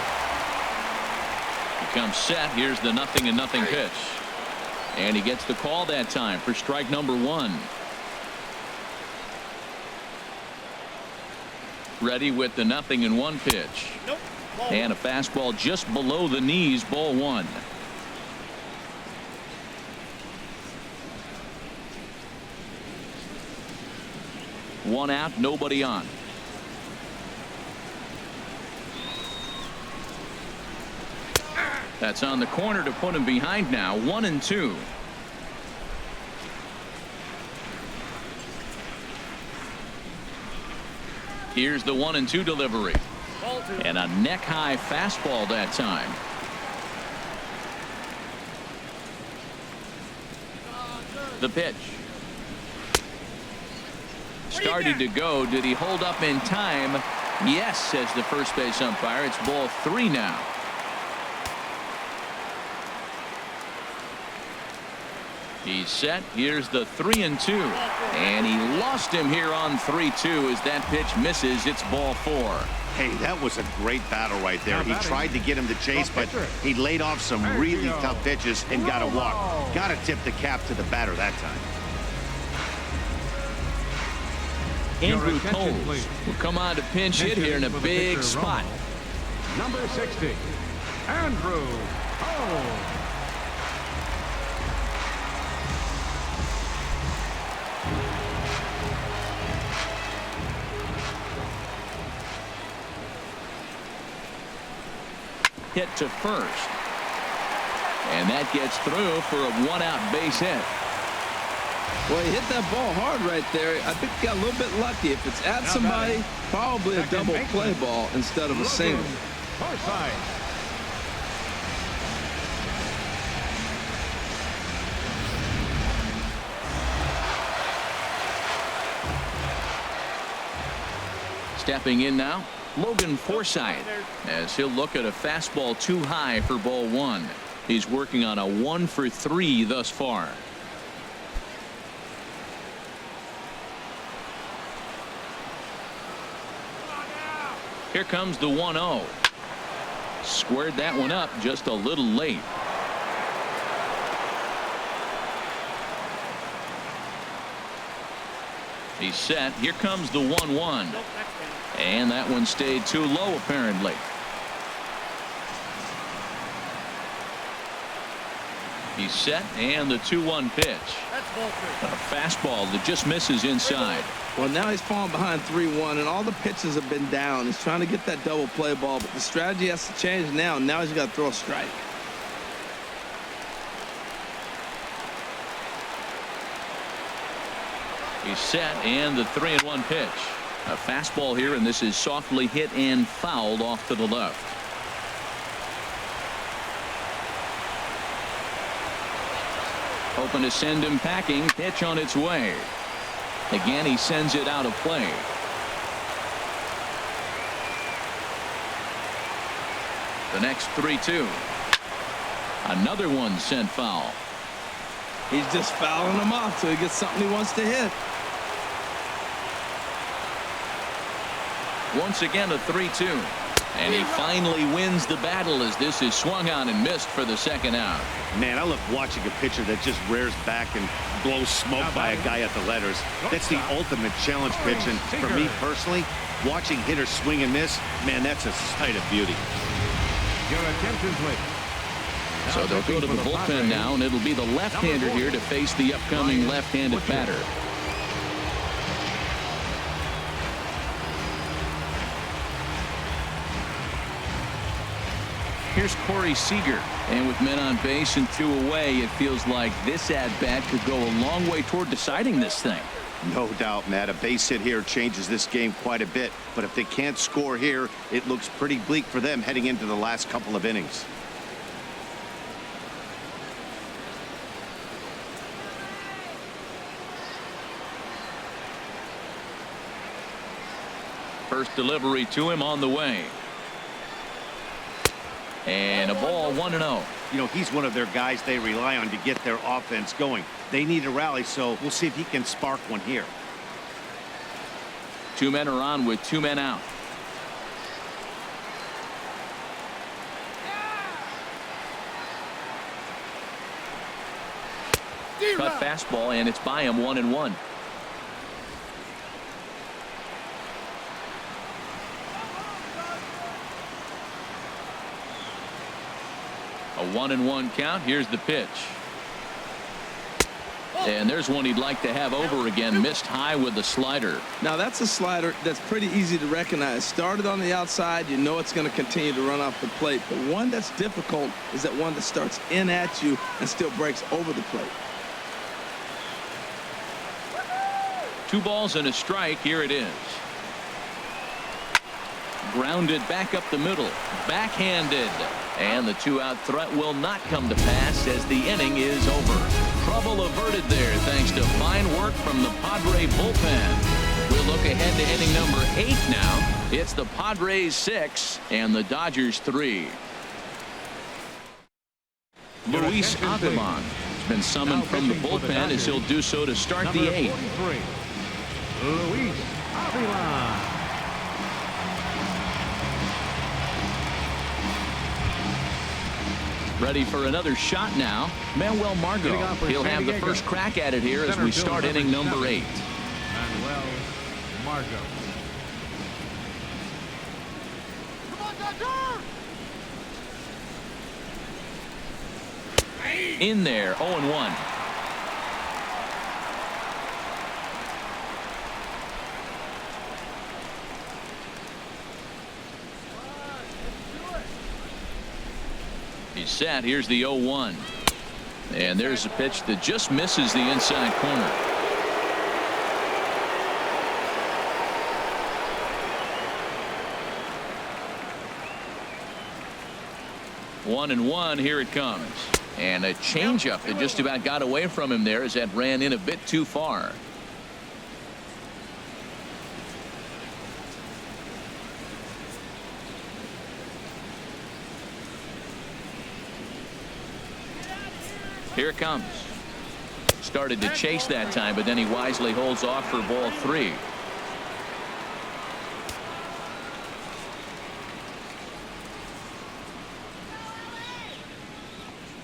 He comes set. Here's the 0-0 pitch. And he gets the call that time for strike number 1. Ready with the 0-1 pitch. Nope. And a fastball just below the knees, ball 1. One out, nobody on. That's on the corner to put him behind now. 1-2. Here's the 1-2 delivery. And a neck high fastball that time. The pitch. Started to go. Did he hold up in time? Yes, says the first base umpire. It's ball 3 now. He's set. Here's the 3-2. And he lost him here on 3-2 as that pitch misses. It's ball 4. Hey, that was a great battle right there. He tried to get him to chase, but he laid off some really tough pitches and got a walk. Got to tip the cap to the batter that time. Andrew Coles will come on to pinch hit here in a big spot. Number 60, Andrew Coles. Hit to first. And that gets through for a 1-out base hit. Well, he hit that ball hard right there. I think he got a little bit lucky. If it's at somebody, probably a double play ball instead of a single. Forsythe. Stepping in now, Logan Forsythe, as he'll look at a fastball too high for ball 1. He's working on a 1 for 3 thus far. Here comes the 1-0. Squared that one up just a little late. He's set. Here comes the 1-1. And that one stayed too low, apparently. He's set, and the 2-1 pitch. A fastball that just misses inside. Well, now he's falling behind 3-1, and all the pitches have been down. He's trying to get that double play ball, but the strategy has to change now. Now he's got to throw a strike. He's set, and the 3-1 pitch. A fastball here, and this is softly hit and fouled off to the left. Hoping to send him packing. Pitch on its way. Again, he sends it out of play. The next 3-2. Another one sent foul. He's just fouling him off till he gets something he wants to hit. Once again, a 3-2. And he finally wins the battle as this is swung on and missed for the second out. Man, I love watching a pitcher that just rears back and blows smoke by a guy at the letters. That's the ultimate challenge pitch. And for me personally, watching hitters swing and miss, man, that's a sight of beauty. Your attention, please. So they'll go to the bullpen now, and it'll be the left-hander here to face the upcoming left-handed batter. Here's Corey Seager, and with men on base and 2 away, it feels like this at-bat could go a long way toward deciding this thing. No doubt, Matt. A base hit here changes this game quite a bit, but if they can't score here, it looks pretty bleak for them heading into the last couple of innings. First delivery to him on the way. And a ball 1-0. You know, he's one of their guys they rely on to get their offense going. They need a rally, so we'll see if he can spark one here. Two men are on with two men out. Cut fastball, and it's by him 1-1. A 1-1 count. Here's the pitch. And there's one he'd like to have over again. Missed high with the slider. Now that's a slider that's pretty easy to recognize. Started on the outside, you know it's going to continue to run off the plate. But one that's difficult is that one that starts in at you and still breaks over the plate. 2 balls and a strike. Here it is. Grounded back up the middle. Backhanded. And the 2-out threat will not come to pass as the inning is over. Trouble averted there thanks to fine work from the Padre bullpen. We'll look ahead to inning number 8 now. It's the Padres 6 and the Dodgers 3. Luis Avilan has been summoned from the bullpen as he'll do so to start the 8th. Luis Avilan. Ready for another shot now. Manuel Margot. He'll have the first crack at it here as we start inning number 8. Manuel Margot. In there, 0-1. He's set. Here's the 0-1. And there's a pitch that just misses the inside corner. One and one. Here it comes. And a changeup that just about got away from him there as that ran in a bit too far. Here it comes. Started to chase that time, but then he wisely holds off for ball 3.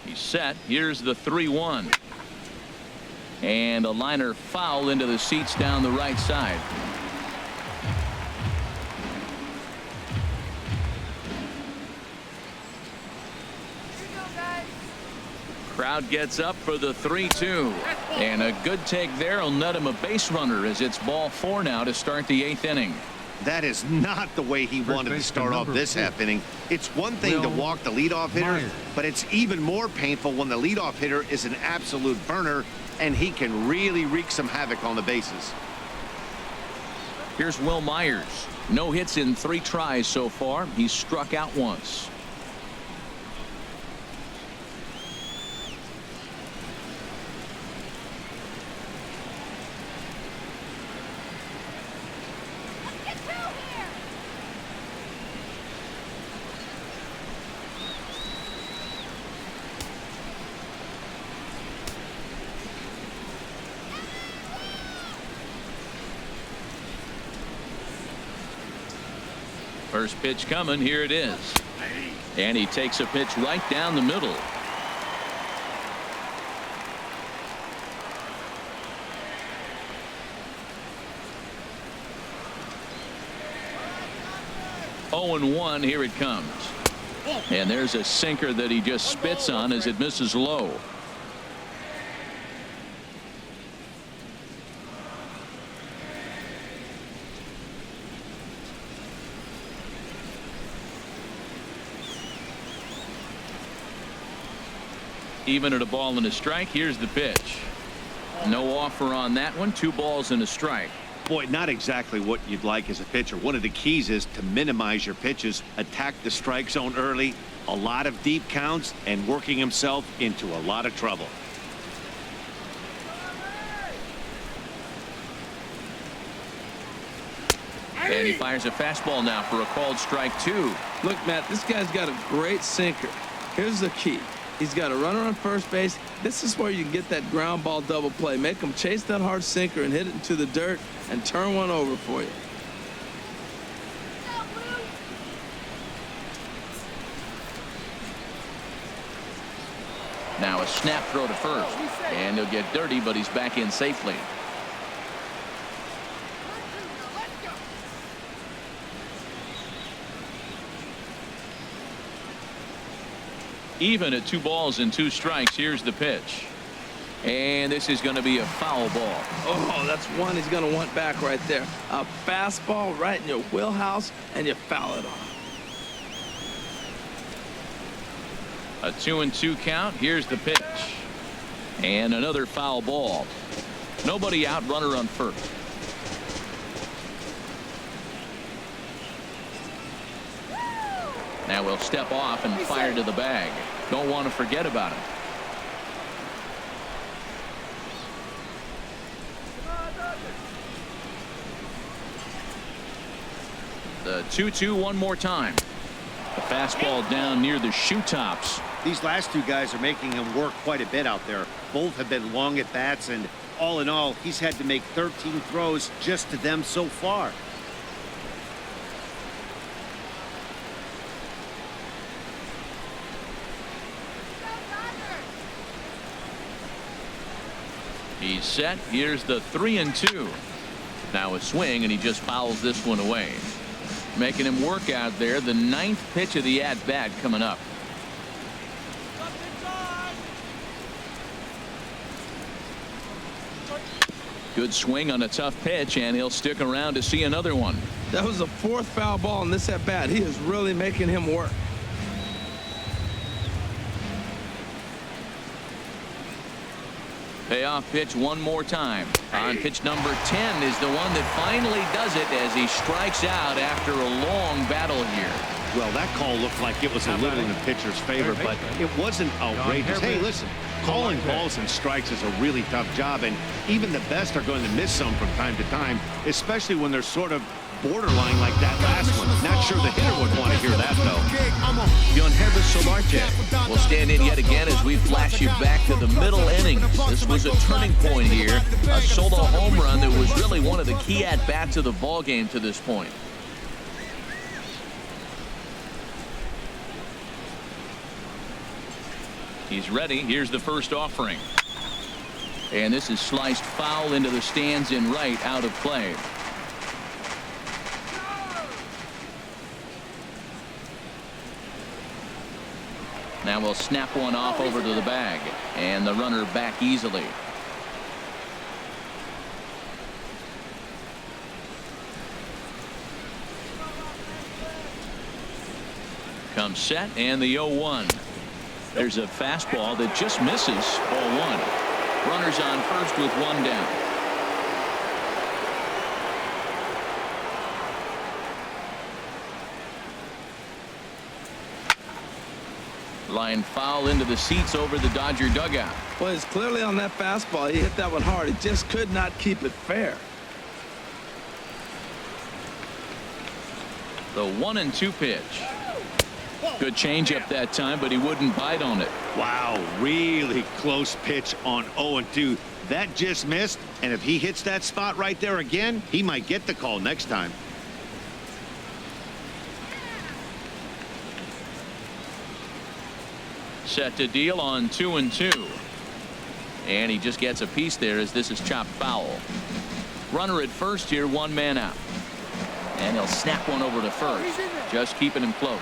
He's set. Here's the 3-1. And a liner foul into the seats down the right side. Crowd gets up for the 3-2. And a good take there will net him a base runner as it's ball 4 now to start the 8th inning. That is not the way he wanted to start off this half inning. It's one thing to walk the leadoff hitter, but it's even more painful when the leadoff hitter is an absolute burner and he can really wreak some havoc on the bases. Here's Will Myers. No hits in 3 tries so far. He's struck out once. First pitch coming. Here it is. And he takes a pitch right down the middle. Oh and 1. Here it comes. And there's a sinker that he just spits on as it misses low. Even at a ball and a strike. Here's the pitch. No offer on that one. 2 balls and a strike. Boy, not exactly what you'd like as a pitcher. One of the keys is to minimize your pitches, attack the strike zone early, a lot of deep counts, and working himself into a lot of trouble. And he fires a fastball now for a called strike 2. Look, Matt, this guy's got a great sinker. Here's the key. He's got a runner on first base. This is where you get that ground ball double play. Make him chase that hard sinker and hit it into the dirt and turn one over for you. Now a snap throw to first, and he'll get dirty, but he's back in safely. Even at 2 balls and 2 strikes. Here's the pitch. And this is going to be a foul ball. Oh, that's one he's going to want back right there. A fastball right in your wheelhouse, and you foul it off. A 2-2 count. Here's the pitch. And another foul ball. Nobody out, runner on first. Now we'll step off and fire to the bag. Don't want to forget about him. The 2-2 one more time. The fastball down near the shoe tops. These last 2 guys are making him work quite a bit out there. Both have been long at bats, and all in all, he's had to make 13 throws just to them so far. He's set. Here's the 3-2. Now a swing, and he just fouls this one away. Making him work out there. The 9th pitch of the at-bat coming up. Good swing on a tough pitch, and he'll stick around to see another one. That was the 4th foul ball in this at-bat. He is really making him work. Payoff pitch one more time. On pitch number 10 is the one that finally does it as he strikes out after a long battle here. Well, that call looked like it was a little in the pitcher's favor, but it wasn't outrageous. Hey, listen, calling balls and strikes is a really tough job, and even the best are going to miss some from time to time, especially when they're sort of borderline like that last one. Not sure the hitter would want to hear that, though. Untitled will stand in yet again as we flash you back to the middle innings. This was a turning point here. A solo home run that was really one of the key at-bats of the ball game to this point. He's ready. Here's the first offering. And this is sliced foul into the stands in right, out of play. Now we'll snap one off over to the bag, and the runner back easily. Comes set, and the 0-1. There's a fastball that just misses. Ball 1. Runners on first with 1 down. Line foul into the seats over the Dodger dugout. Well, it's clearly on that fastball. He hit that one hard. He just could not keep it fair. The 1-2 pitch. Good changeup that time, but he wouldn't bite on it. Wow, really close pitch on 0-2. That just missed, and if he hits that spot right there again, he might get the call next time. Set to deal on 2-2. And he just gets a piece there as this is chopped foul. Runner at first here, 1 man out. And he'll snap one over to first. Just keeping him close.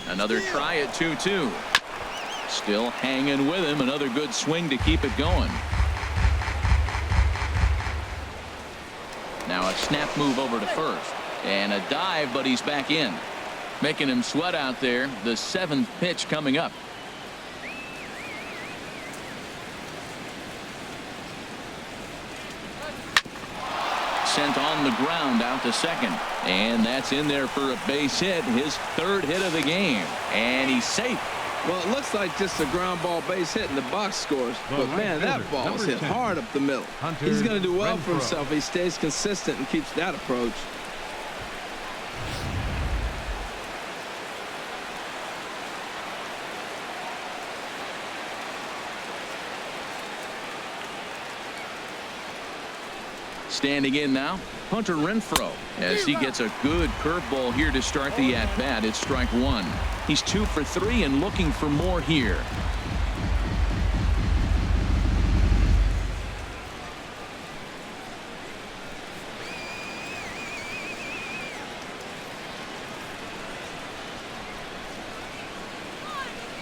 Another try at 2-2. Still hanging with him. Another good swing to keep it going. Now a snap move over to first. And a dive, but he's back in. Making him sweat out there. The 7th pitch coming up. Sent on the ground out to second. And that's in there for a base hit. His 3rd hit of the game. And he's safe. Well, it looks like just a ground ball base hit in the box scores. But, man, that ball was hit hard up the middle. He's going to do well for himself if he stays consistent and keeps that approach. Standing in now, Hunter Renfro, as he gets a good curveball here to start the at-bat. It's strike one. He's 2 for 3 and looking for more here.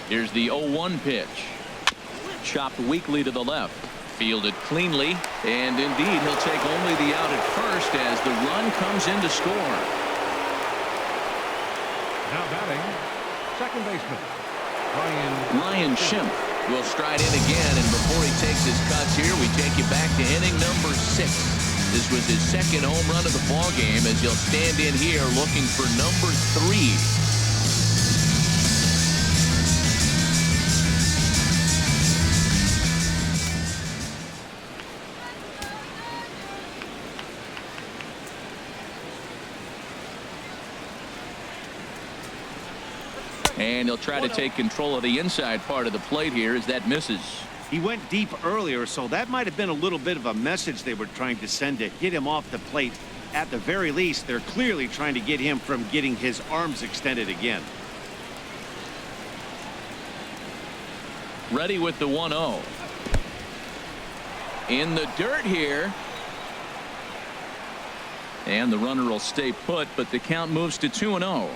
Here's the 0-1 pitch. Chopped weakly to the left. Fielded cleanly, and indeed he'll take only the out at first as the run comes in to score. Now batting, second baseman Ryan Schimpf will stride in again, and before he takes his cuts here, we take you back to inning number 6. This was his second home run of the ball game as he'll stand in here looking for number 3. And he'll try to take control of the inside part of the plate here as that misses. He went deep earlier, so that might have been a little bit of a message they were trying to send to get him off the plate. At the very least, they're clearly trying to get him from getting his arms extended again. Ready with the 1-0. In the dirt here. And the runner will stay put, but the count moves to 2-0.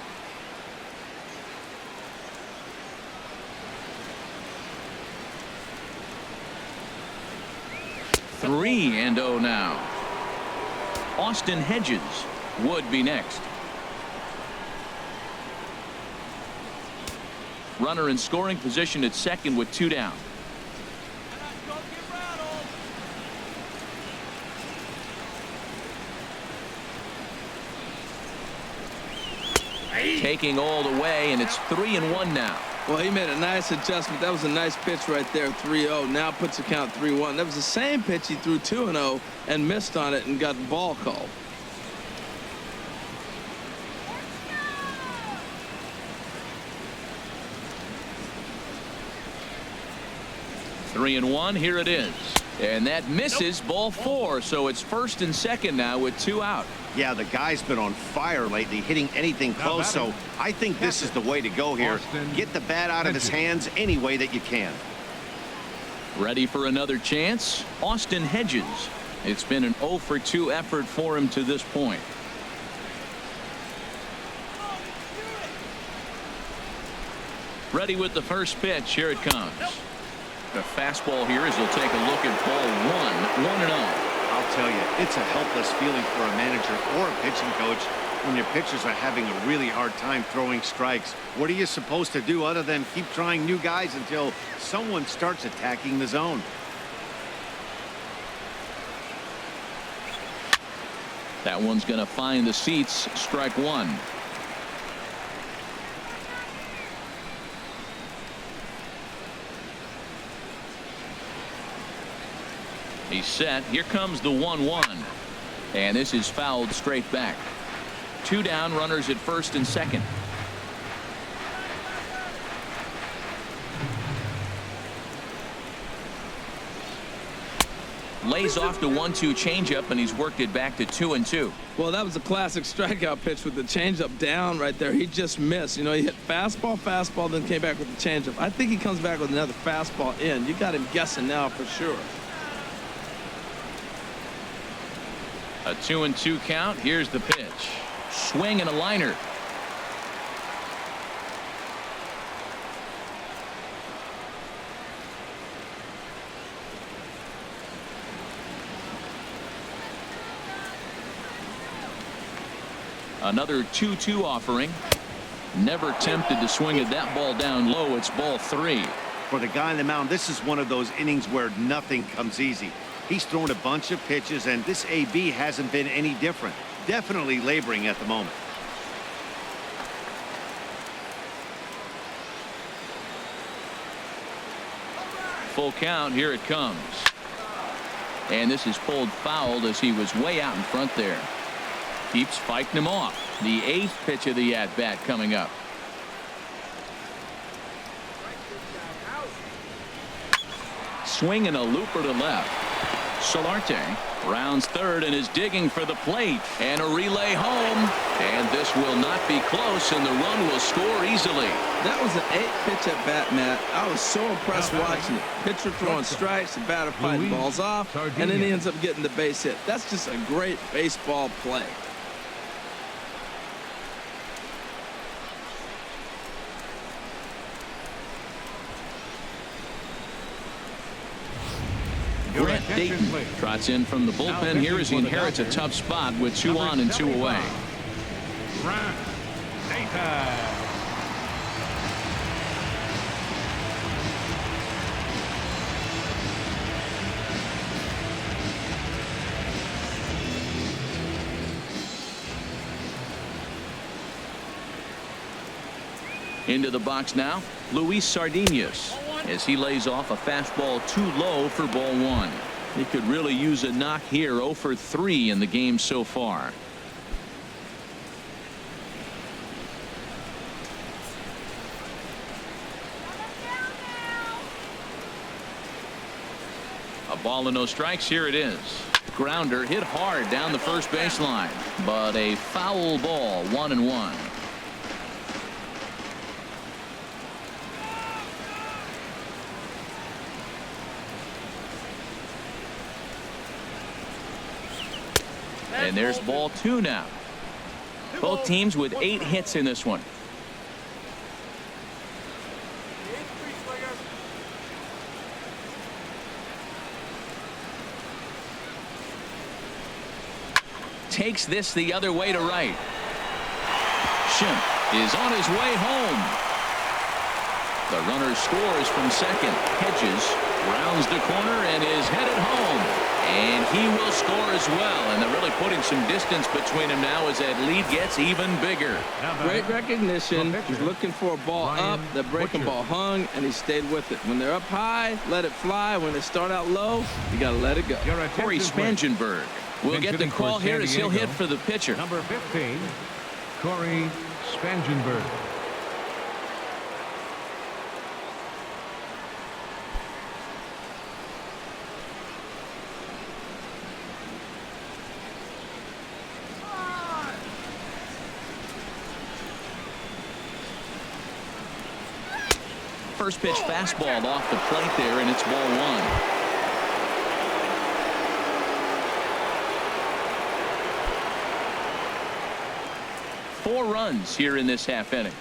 3-0 now. Austin Hedges would be next. Runner in scoring position at second with 2 down. Taking all the way, and it's 3-1 now. Well, he made a nice adjustment. That was a nice pitch right there, 3-0. Now puts the count 3-1. That was the same pitch he threw 2-0 and missed on it and got the ball called. Three and 1. Here it is. And that misses. Ball 4. So it's first and second now with 2 out. Yeah, the guy's been on fire lately, hitting anything close, so I think this is the way to go here. Get the bat out of his hands any way that you can. Ready for another chance? Austin Hedges. It's been an 0 for 2 effort for him to this point. Ready with the first pitch. Here it comes. The fastball here as he'll take a look at ball 1. 1-0. I'll tell you, it's a helpless feeling for a manager or a pitching coach when your pitchers are having a really hard time throwing strikes. What are you supposed to do other than keep trying new guys until someone starts attacking the zone? That one's going to find the seats. Strike 1. He's set. Here comes the 1-1. And this is fouled straight back. 2 down, runners at first and second. Lays off the 1-2 changeup, and he's worked it back to 2-2. Well, that was a classic strikeout pitch with the changeup down right there. He just missed. You know, he hit fastball, then came back with the changeup. I think he comes back with another fastball in. You got him guessing now for sure. A 2-2 count. Here's the pitch. Swing and a liner. Another 2-2 offering. Never tempted to swing at that ball down low. It's ball 3. For the guy on the mound, this is one of those innings where nothing comes easy. He's thrown a bunch of pitches, and this AB hasn't been any different. Definitely laboring at the moment. Full count. Here it comes. And this is pulled fouled as he was way out in front there. Keeps fighting him off. The 8th pitch of the at-bat coming up. Swing and a looper to left. Solarte rounds third and is digging for the plate, and a relay home, and this will not be close, and the run will score easily. That was an 8-pitch at bat, Matt. I was so impressed watching it. Pitcher throwing strikes, the batter fighting balls off, and then he ends up getting the base hit. That's just a great baseball play. Brett Dayton trots in from the bullpen here as he inherits a tough spot with 2 on and 2 away. Brett Dayton. Into the box now, Luis Sardinas, as he lays off a fastball too low for ball 1. He could really use a knock here. 0 for 3 in the game so far. A ball and no strikes. Here it is. Grounder hit hard down the first baseline, but a foul ball. 1-1. And there's ball 2 now. Both teams with 8 hits in this one. Takes this the other way to right. Schimpf is on his way home. The runner scores from second. Hedges rounds the corner and is headed home. And he will score as well. And they're really putting some distance between them now as that lead gets even bigger. Great recognition. He's looking for a ball up. The breaking ball hung, and he stayed with it. When they're up high, let it fly. When they start out low, you got to let it go. Corey Spangenberg will get the call here as he'll hit for the pitcher. Number 15, Corey Spangenberg. First pitch fastball off the plate there, and it's ball 1. Four runs here in this half inning.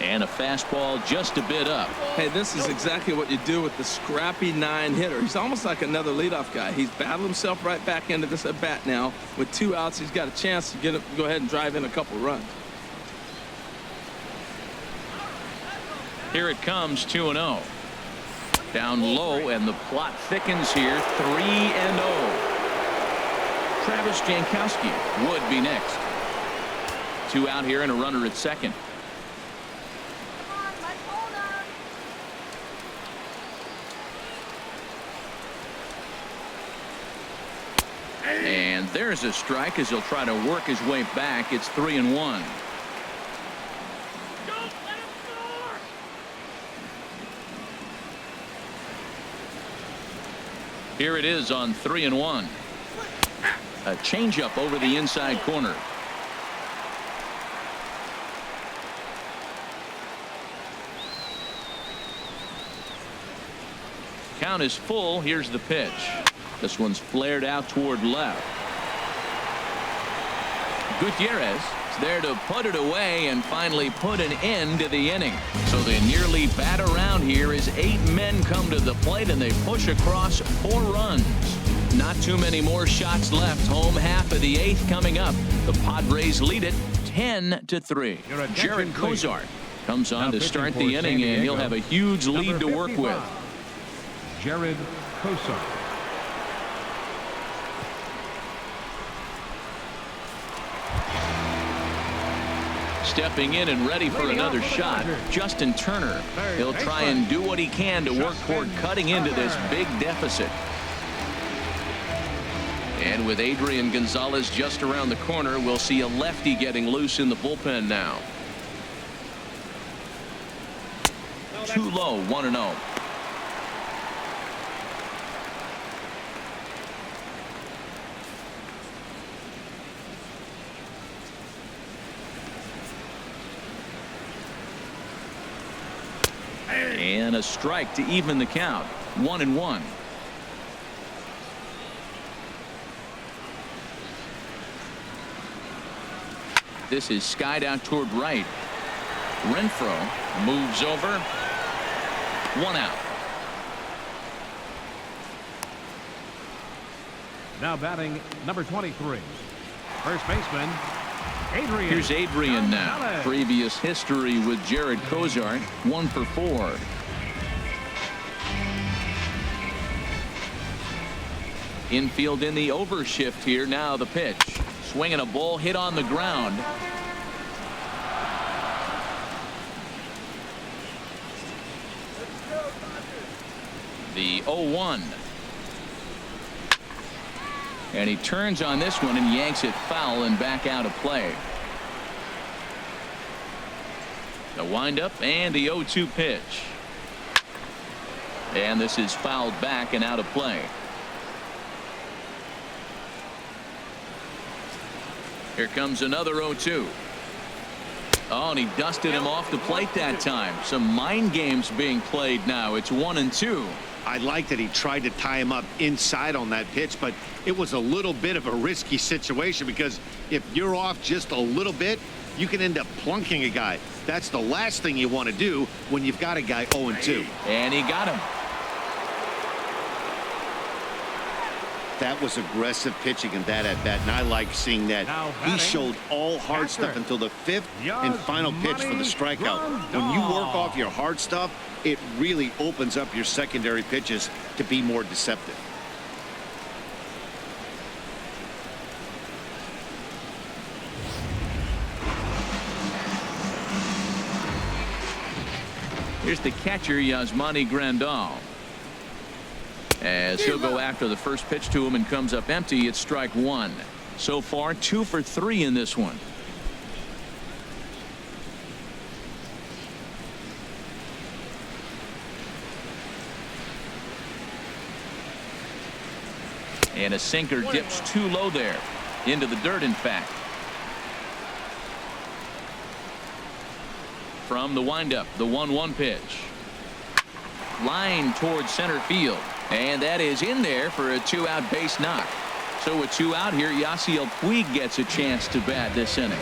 And a fastball just a bit up. Hey, this is exactly what you do with the scrappy 9-hitter. He's almost like another leadoff guy. He's battled himself right back into this at bat now. With 2 outs, he's got a chance to go ahead and drive in a couple runs. Here it comes, 2-0. Down low, and the plot thickens here. 3-0. Travis Jankowski would be next. 2 out here and a runner at second. And there's a strike as he'll try to work his way back. It's 3-1. Here it is on 3-1. A changeup over the inside corner. Count is full. Here's the pitch. This one's flared out toward left. Gutierrez is there to put it away and finally put an end to the inning. So they nearly bat around here as 8 men come to the plate and they push across 4 runs. Not too many more shots left. Home half of the 8th coming up. The Padres lead it 10-3. Jared Kozart comes on to start the inning, and he'll have a huge lead to work with. Jared Kozart. Stepping in and ready for another shot, Justin Turner. He'll try and do what he can to work toward cutting into this big deficit. And with Adrian Gonzalez just around the corner, we'll see a lefty getting loose in the bullpen now. Too low, 1-0. And a strike to even the count. 1-1. This is skied out toward right. Renfro moves over. 1 out. Now batting number 23. First baseman, Adrian. Here's Adrian now. Previous history with Jared Kozart, 1 for 4. Infield in the overshift here. Now the pitch. Swinging a ball hit on the ground. The 0-1. And he turns on this one and yanks it foul and back out of play. The windup and the 0-2 pitch. And this is fouled back and out of play. Here comes another 0-2. Oh, and he dusted him off the plate that time. Some mind games being played now. It's 1-2. I like that he tried to tie him up inside on that pitch, but it was a little bit of a risky situation because if you're off just a little bit, you can end up plunking a guy. That's the last thing you want to do when you've got a guy 0-2. And he got him. That was aggressive pitching in that at bat, and I like seeing that. He showed all hard stuff until the 5th and final pitch for the strikeout. When you work off your hard stuff, it really opens up your secondary pitches to be more deceptive. Here's the catcher, Yasmani Grandal. As he'll go after the first pitch to him and comes up empty. It's strike 1. So far 2 for 3 in this one. And a sinker dips too low there. Into the dirt, in fact. From the windup, the 1-1 pitch. Line towards center field. And that is in there for a 2-out base knock. So with 2 out here, Yasiel Puig gets a chance to bat this inning.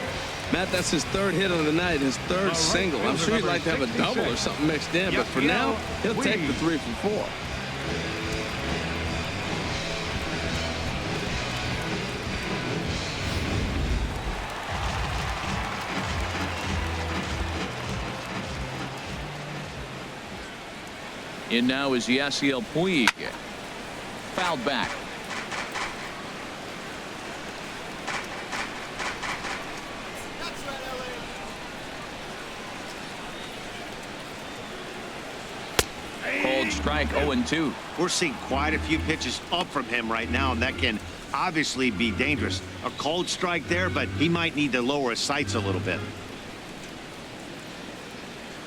Matt, that's his 3rd hit of the night, his 3rd single. I'm sure he'd like to have a double or something mixed in, but for now, he'll take the 3 for 4. In now is Yasiel Puig. Fouled back. Called strike 0-2. We're seeing quite a few pitches up from him right now, and that can obviously be dangerous. A cold strike there, but he might need to lower his sights a little bit.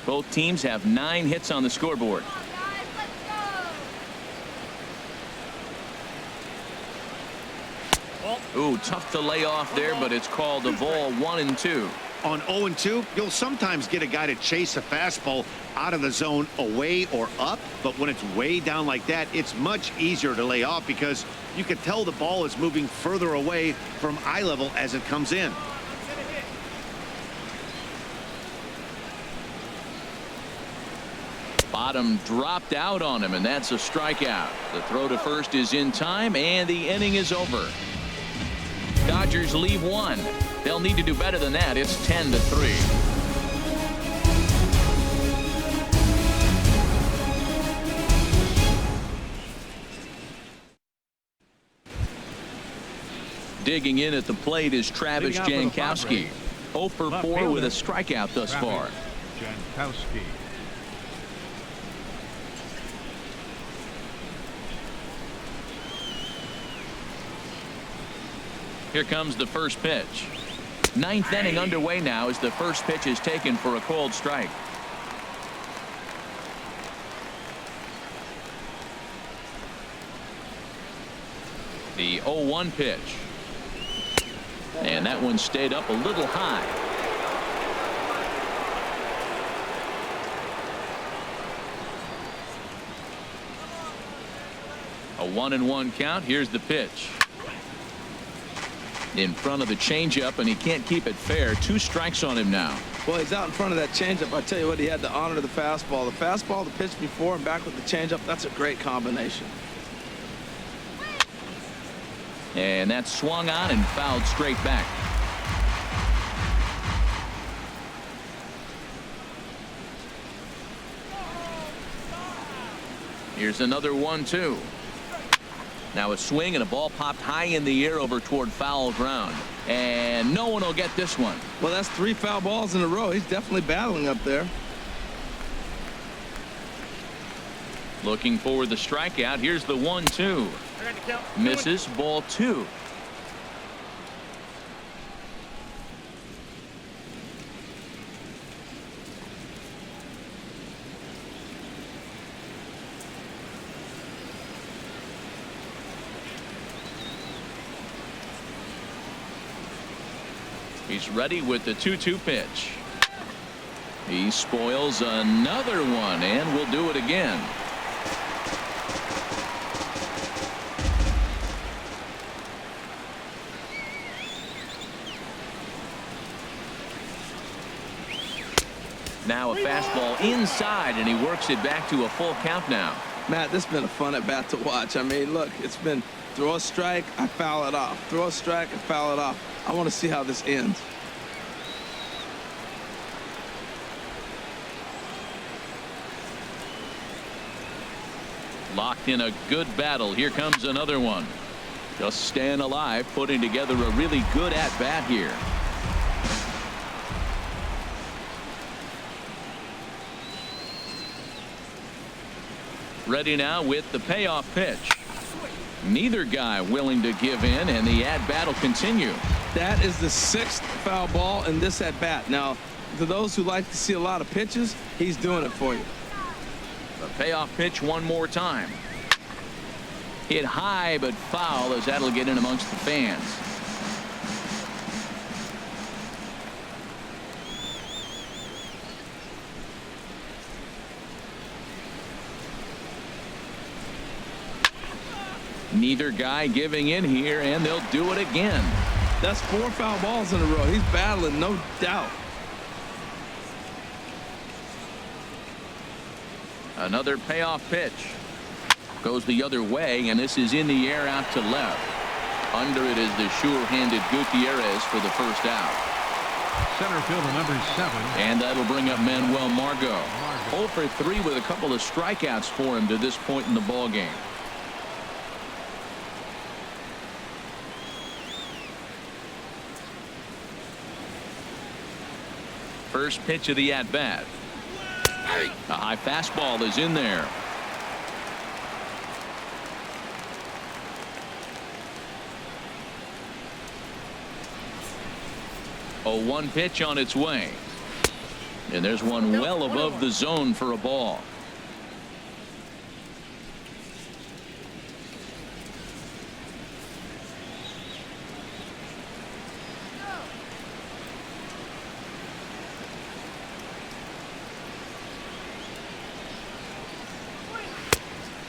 Both teams have 9 hits on the scoreboard. Ooh, tough to lay off there, but it's called a ball. 1-2. On 0-2, you'll sometimes get a guy to chase a fastball out of the zone away or up, but when it's way down like that, it's much easier to lay off because you can tell the ball is moving further away from eye level as it comes in. Bottom dropped out on him, and that's a strikeout. The throw to first is in time, and the inning is over. Dodgers leave 1. They'll need to do better than that. It's 10-3. Digging in at the plate is Travis Jankowski. 0 for 4 with a strikeout thus far. Jankowski. Here comes the first pitch. Ninth inning underway now as the first pitch is taken for a called strike. The 0-1 pitch. And that one stayed up a little high. A 1-1 count. Here's the pitch. In front of the changeup, and he can't keep it fair. 2 strikes on him now. Well, he's out in front of that changeup. I tell you what, he had to honor the fastball. The fastball, the pitch before, and back with the changeup. That's a great combination. And that's swung on and fouled straight back. Here's another 1-2. Now a swing and a ball popped high in the air over toward foul ground. And no one will get this one. Well, that's 3 foul balls in a row. He's definitely battling up there. Looking for the strikeout. Here's the 1-2. Misses, ball 2. He's ready with the 2-2 pitch. He spoils another one, and will do it again. Now a fastball inside, and he works it back to a full count now. Matt, this has been a fun at bat to watch. I mean, look, it's been throw a strike, I foul it off. Throw a strike, I foul it off. I want to see how this ends. Locked in a good battle. Here comes another one. Just staying alive, putting together a really good at bat here. Ready now with the payoff pitch. Neither guy willing to give in, and the at bat will continue. That is the 6th foul ball in this at bat. Now, to those who like to see a lot of pitches, he's doing it for you. The payoff pitch one more time. Hit high but foul, as that'll get in amongst the fans. Neither guy giving in here, and they'll do it again. That's 4 foul balls in a row. He's battling, no doubt. Another payoff pitch. Goes the other way, and this is in the air out to left. Under it is the sure-handed Gutierrez for the first out. Center fielder number 7. And that'll bring up Manuel Margot. 0 for 3 with a couple of strikeouts for him to this point in the ball game. First pitch of the at-bat. A high fastball is in there. A 1 pitch on its way. And there's one well above the zone for a ball.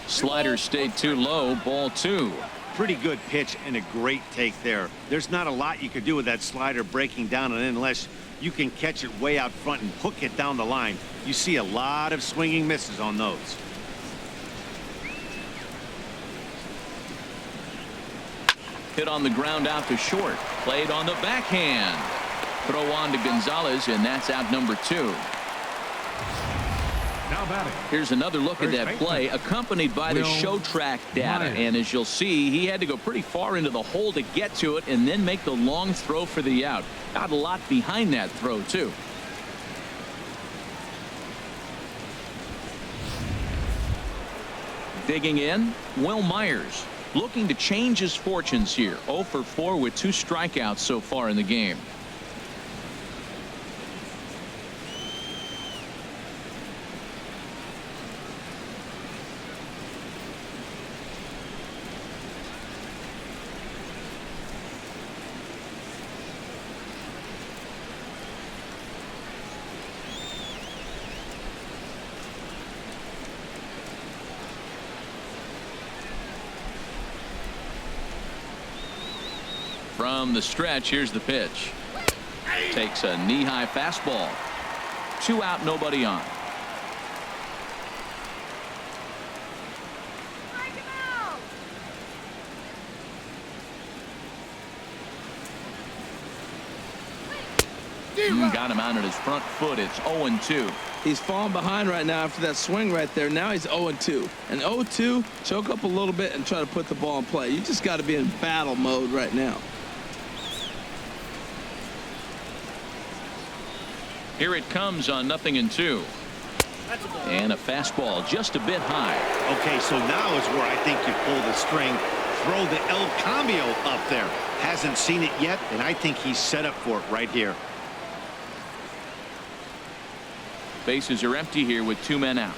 Slider stayed too low. Ball 2. Pretty good pitch and a great take there. There's not a lot you could do with that slider breaking down and in unless you can catch it way out front and hook it down the line. You see a lot of swinging misses on those. Hit on the ground out to short. Played on the backhand. Throw on to Gonzalez, and that's out number 2. Now batting. Here's another look at that play, accompanied by the show track data. And as you'll see, he had to go pretty far into the hole to get to it and then make the long throw for the out. Got a lot behind that throw, too. Digging in, Will Myers. looking to change his fortunes here. 0 for 4 with 2 strikeouts so far in the game. From the stretch, here's the pitch. Takes a knee-high fastball. 2 out, nobody on. Got him out at his front foot. It's 0-2. He's falling behind right now after that swing right there. Now he's 0-2. And 0-2, choke up a little bit and try to put the ball in play. You just got to be in battle mode right now. Here it comes on 0-2. And a fastball just a bit high. Okay, so now is where I think you pull the string. Throw the El Cambio up there. Hasn't seen it yet, and I think he's set up for it right here. Bases are empty here with 2 men out.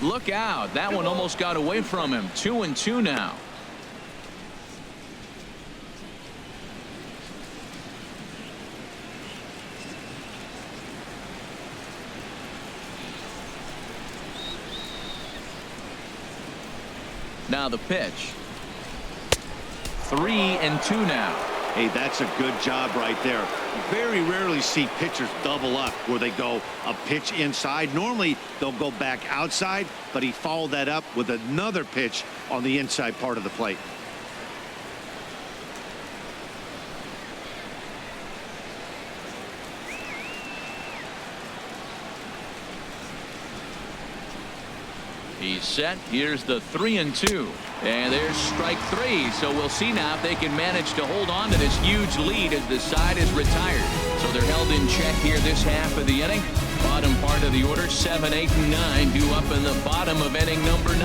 Look out. That one almost got away from him. 2-2 now. Now the pitch. 3-2 now. Hey, that's a good job right there. Very rarely see pitchers double up where they go a pitch inside. Normally they'll go back outside, but he followed that up with another pitch on the inside part of the plate. He's set. Here's the 3-2. And there's strike 3. So we'll see now if they can manage to hold on to this huge lead as the side is retired. So they're held in check here this half of the inning. Bottom part of the order, 7, 8, and 9 due up in the bottom of inning number 9.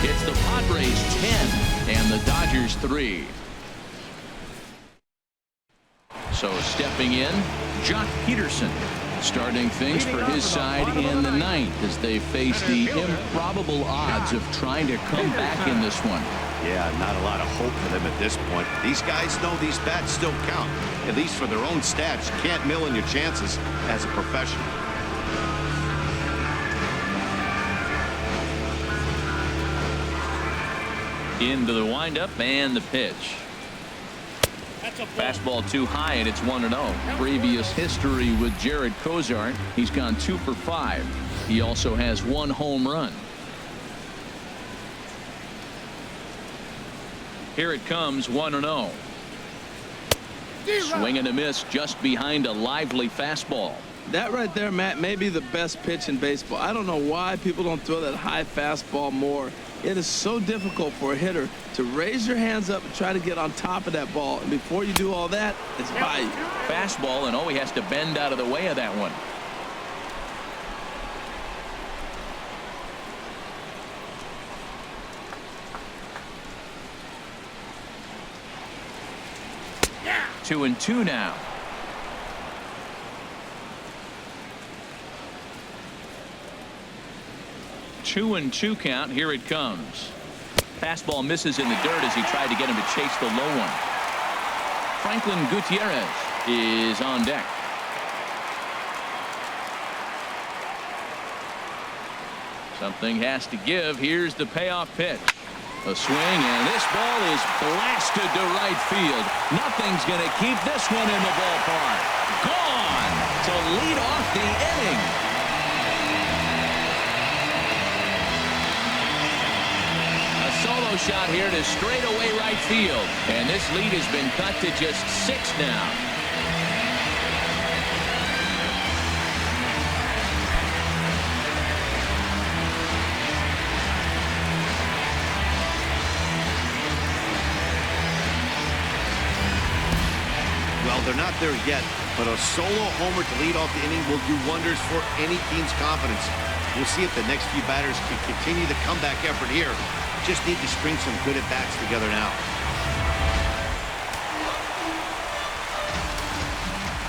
It's the Padres 10 and the Dodgers 3. So stepping in, Jock Peterson. Starting things for his side in the 9th as they face the improbable odds of trying to come back in this one. Yeah, not a lot of hope for them at this point. These guys know these bats still count, at least for their own stats. You can't mill in your chances as a professional. Into the windup and the pitch. Fastball too high, and it's 1-0. Previous history with Jared Kozart. He's gone 2 for 5. He also has 1 home run. Here it comes, 1-0. Swing and a miss just behind a lively fastball. That right there, Matt, may be the best pitch in baseball. I don't know why people don't throw that high fastball more. It is so difficult for a hitter to raise your hands up and try to get on top of that ball. And before you do all that, it's by you. Fastball, and he has to bend out of the way of that one. Yeah. 2-2 now. 2-2 count. Here it comes. Fastball misses in the dirt as he tried to get him to chase the low one. Franklin Gutierrez is on deck. Something has to give. Here's the payoff pitch. A swing, and this ball is blasted to right field. Nothing's going to keep this one in the ballpark. Gone to lead off the inning. Solo shot here to straightaway right field, and this lead has been cut to just 6 now. Well, They're not there yet, but a solo homer to lead off the inning will do wonders for any team's confidence. We'll see if the next few batters can continue the comeback effort here. Just need to string some good at-bats together now.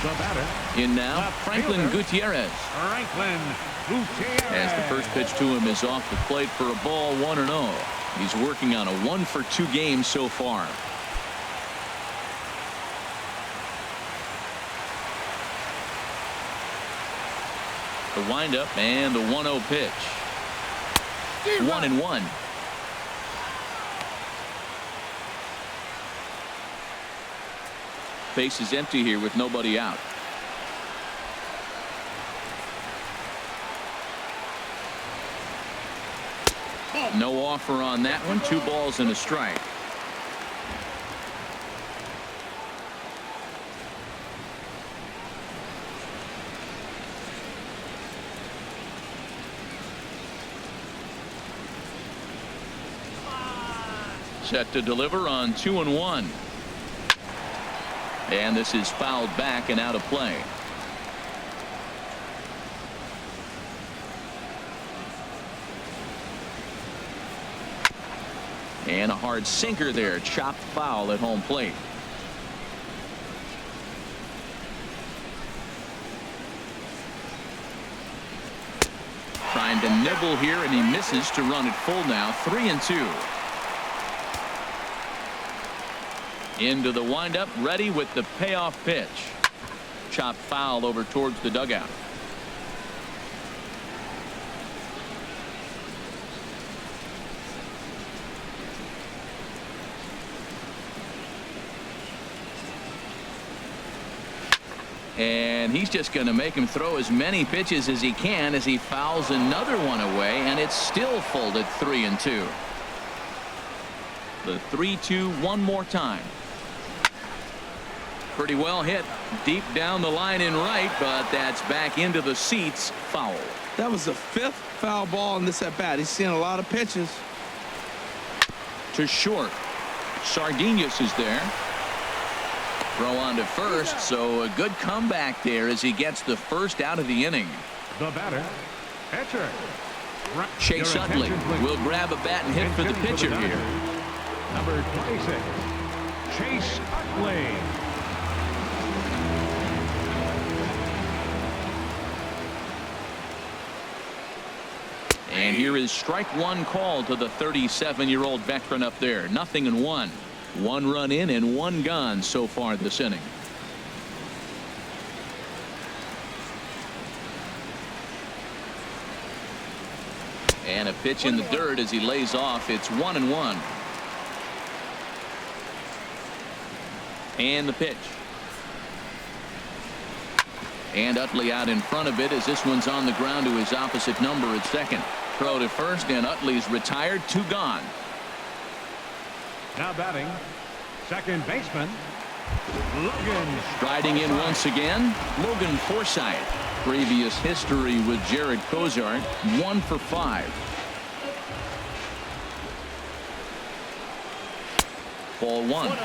The batter. In now, Franklin Gutierrez. Franklin Gutierrez. As the first pitch to him is off the plate for a ball, 1-0. He's working on a 1-for-2 game so far. The windup and the 1-0 pitch. 1-1. Base is empty here with nobody out. No offer on that one. 2 balls and a strike. Set to deliver on 2-1. And this is fouled back and out of play. And a hard sinker there. Chopped foul at home plate. Trying to nibble here, and he misses to run it full now. 3-2. Into the windup, ready with the payoff pitch. Chopped foul over towards the dugout. And he's just going to make him throw as many pitches as he can as he fouls another one away, and it's still folded 3-2. The 3-2 one more time. Pretty well hit deep down the line in right, but that's back into the seats. Foul. That was the 5th foul ball in this at bat. He's seen a lot of pitches. To short. Sardinus is there. Throw on to first, so a good comeback there as he gets the first out of the inning. The batter, pitcher. Chase Utley will grab a bat and hit for the pitcher here. Number 26, Chase Utley. And here is strike one call to the 37-year-old veteran up there. 0-1. 1 run in and 1 gone so far this inning. And a pitch in the dirt as he lays off. It's 1-1. And the pitch. And Utley out in front of it as this one's on the ground to his opposite number at second. Throw to first, and Utley's retired. 2 gone. Now batting, second baseman, Logan. Striding in once again, Logan Forsythe. Previous history with Jared Cozart, 1 for 5. Ball 1.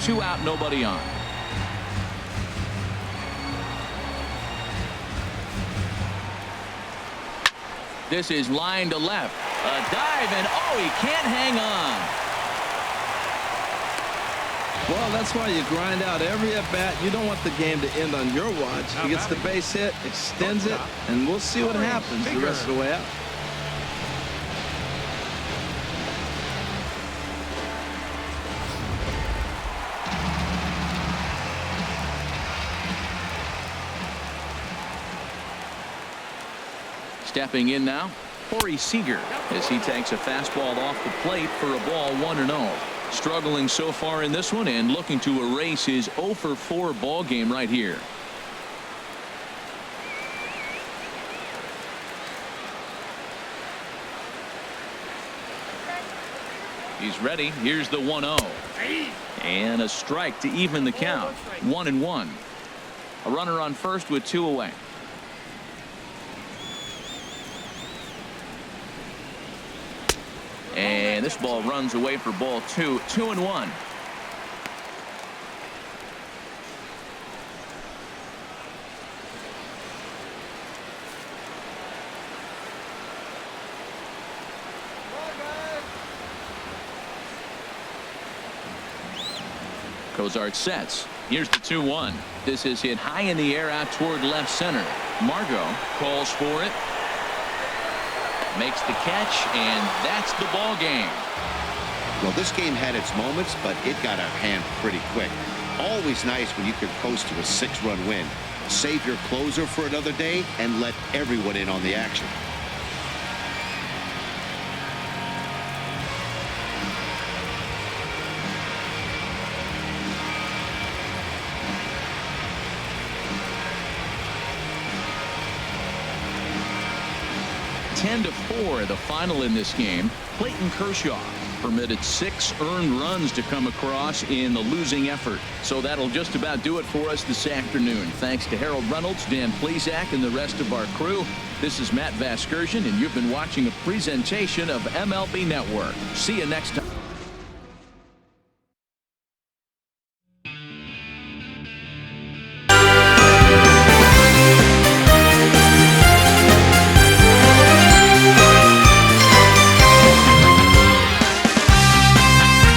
Two out, nobody on. This is line to left. A dive, and oh, he can't hang on. Well, that's why you grind out every at-bat. You don't want the game to end on your watch. He gets the base hit, extends it, and we'll see what happens the rest of the way out. Stepping in now, Seager, as he takes a fastball off the plate for a ball, 1-0. Struggling so far in this one and looking to erase his 0 for 4 ball game right here. He's ready. Here's the 1-0. And a strike to even the count. 1-1. A runner on first with 2 away. And this ball runs away for ball 2. 2-1. Cozart sets. Here's the 2-1. This is hit high in the air out toward left center. Margot calls for it. Makes the catch, and that's the ball game. Well, this game had its moments, but it got out of hand pretty quick. Always nice when you can coast to a 6-run win. Save your closer for another day and let everyone in on the action. The final in this game. Clayton Kershaw permitted 6 earned runs to come across in the losing effort. So that'll just about do it for us this afternoon. Thanks to Harold Reynolds, Dan Plesac, and the rest of our crew. This is Matt Vasgersian, and you've been watching a presentation of MLB Network. See you next time.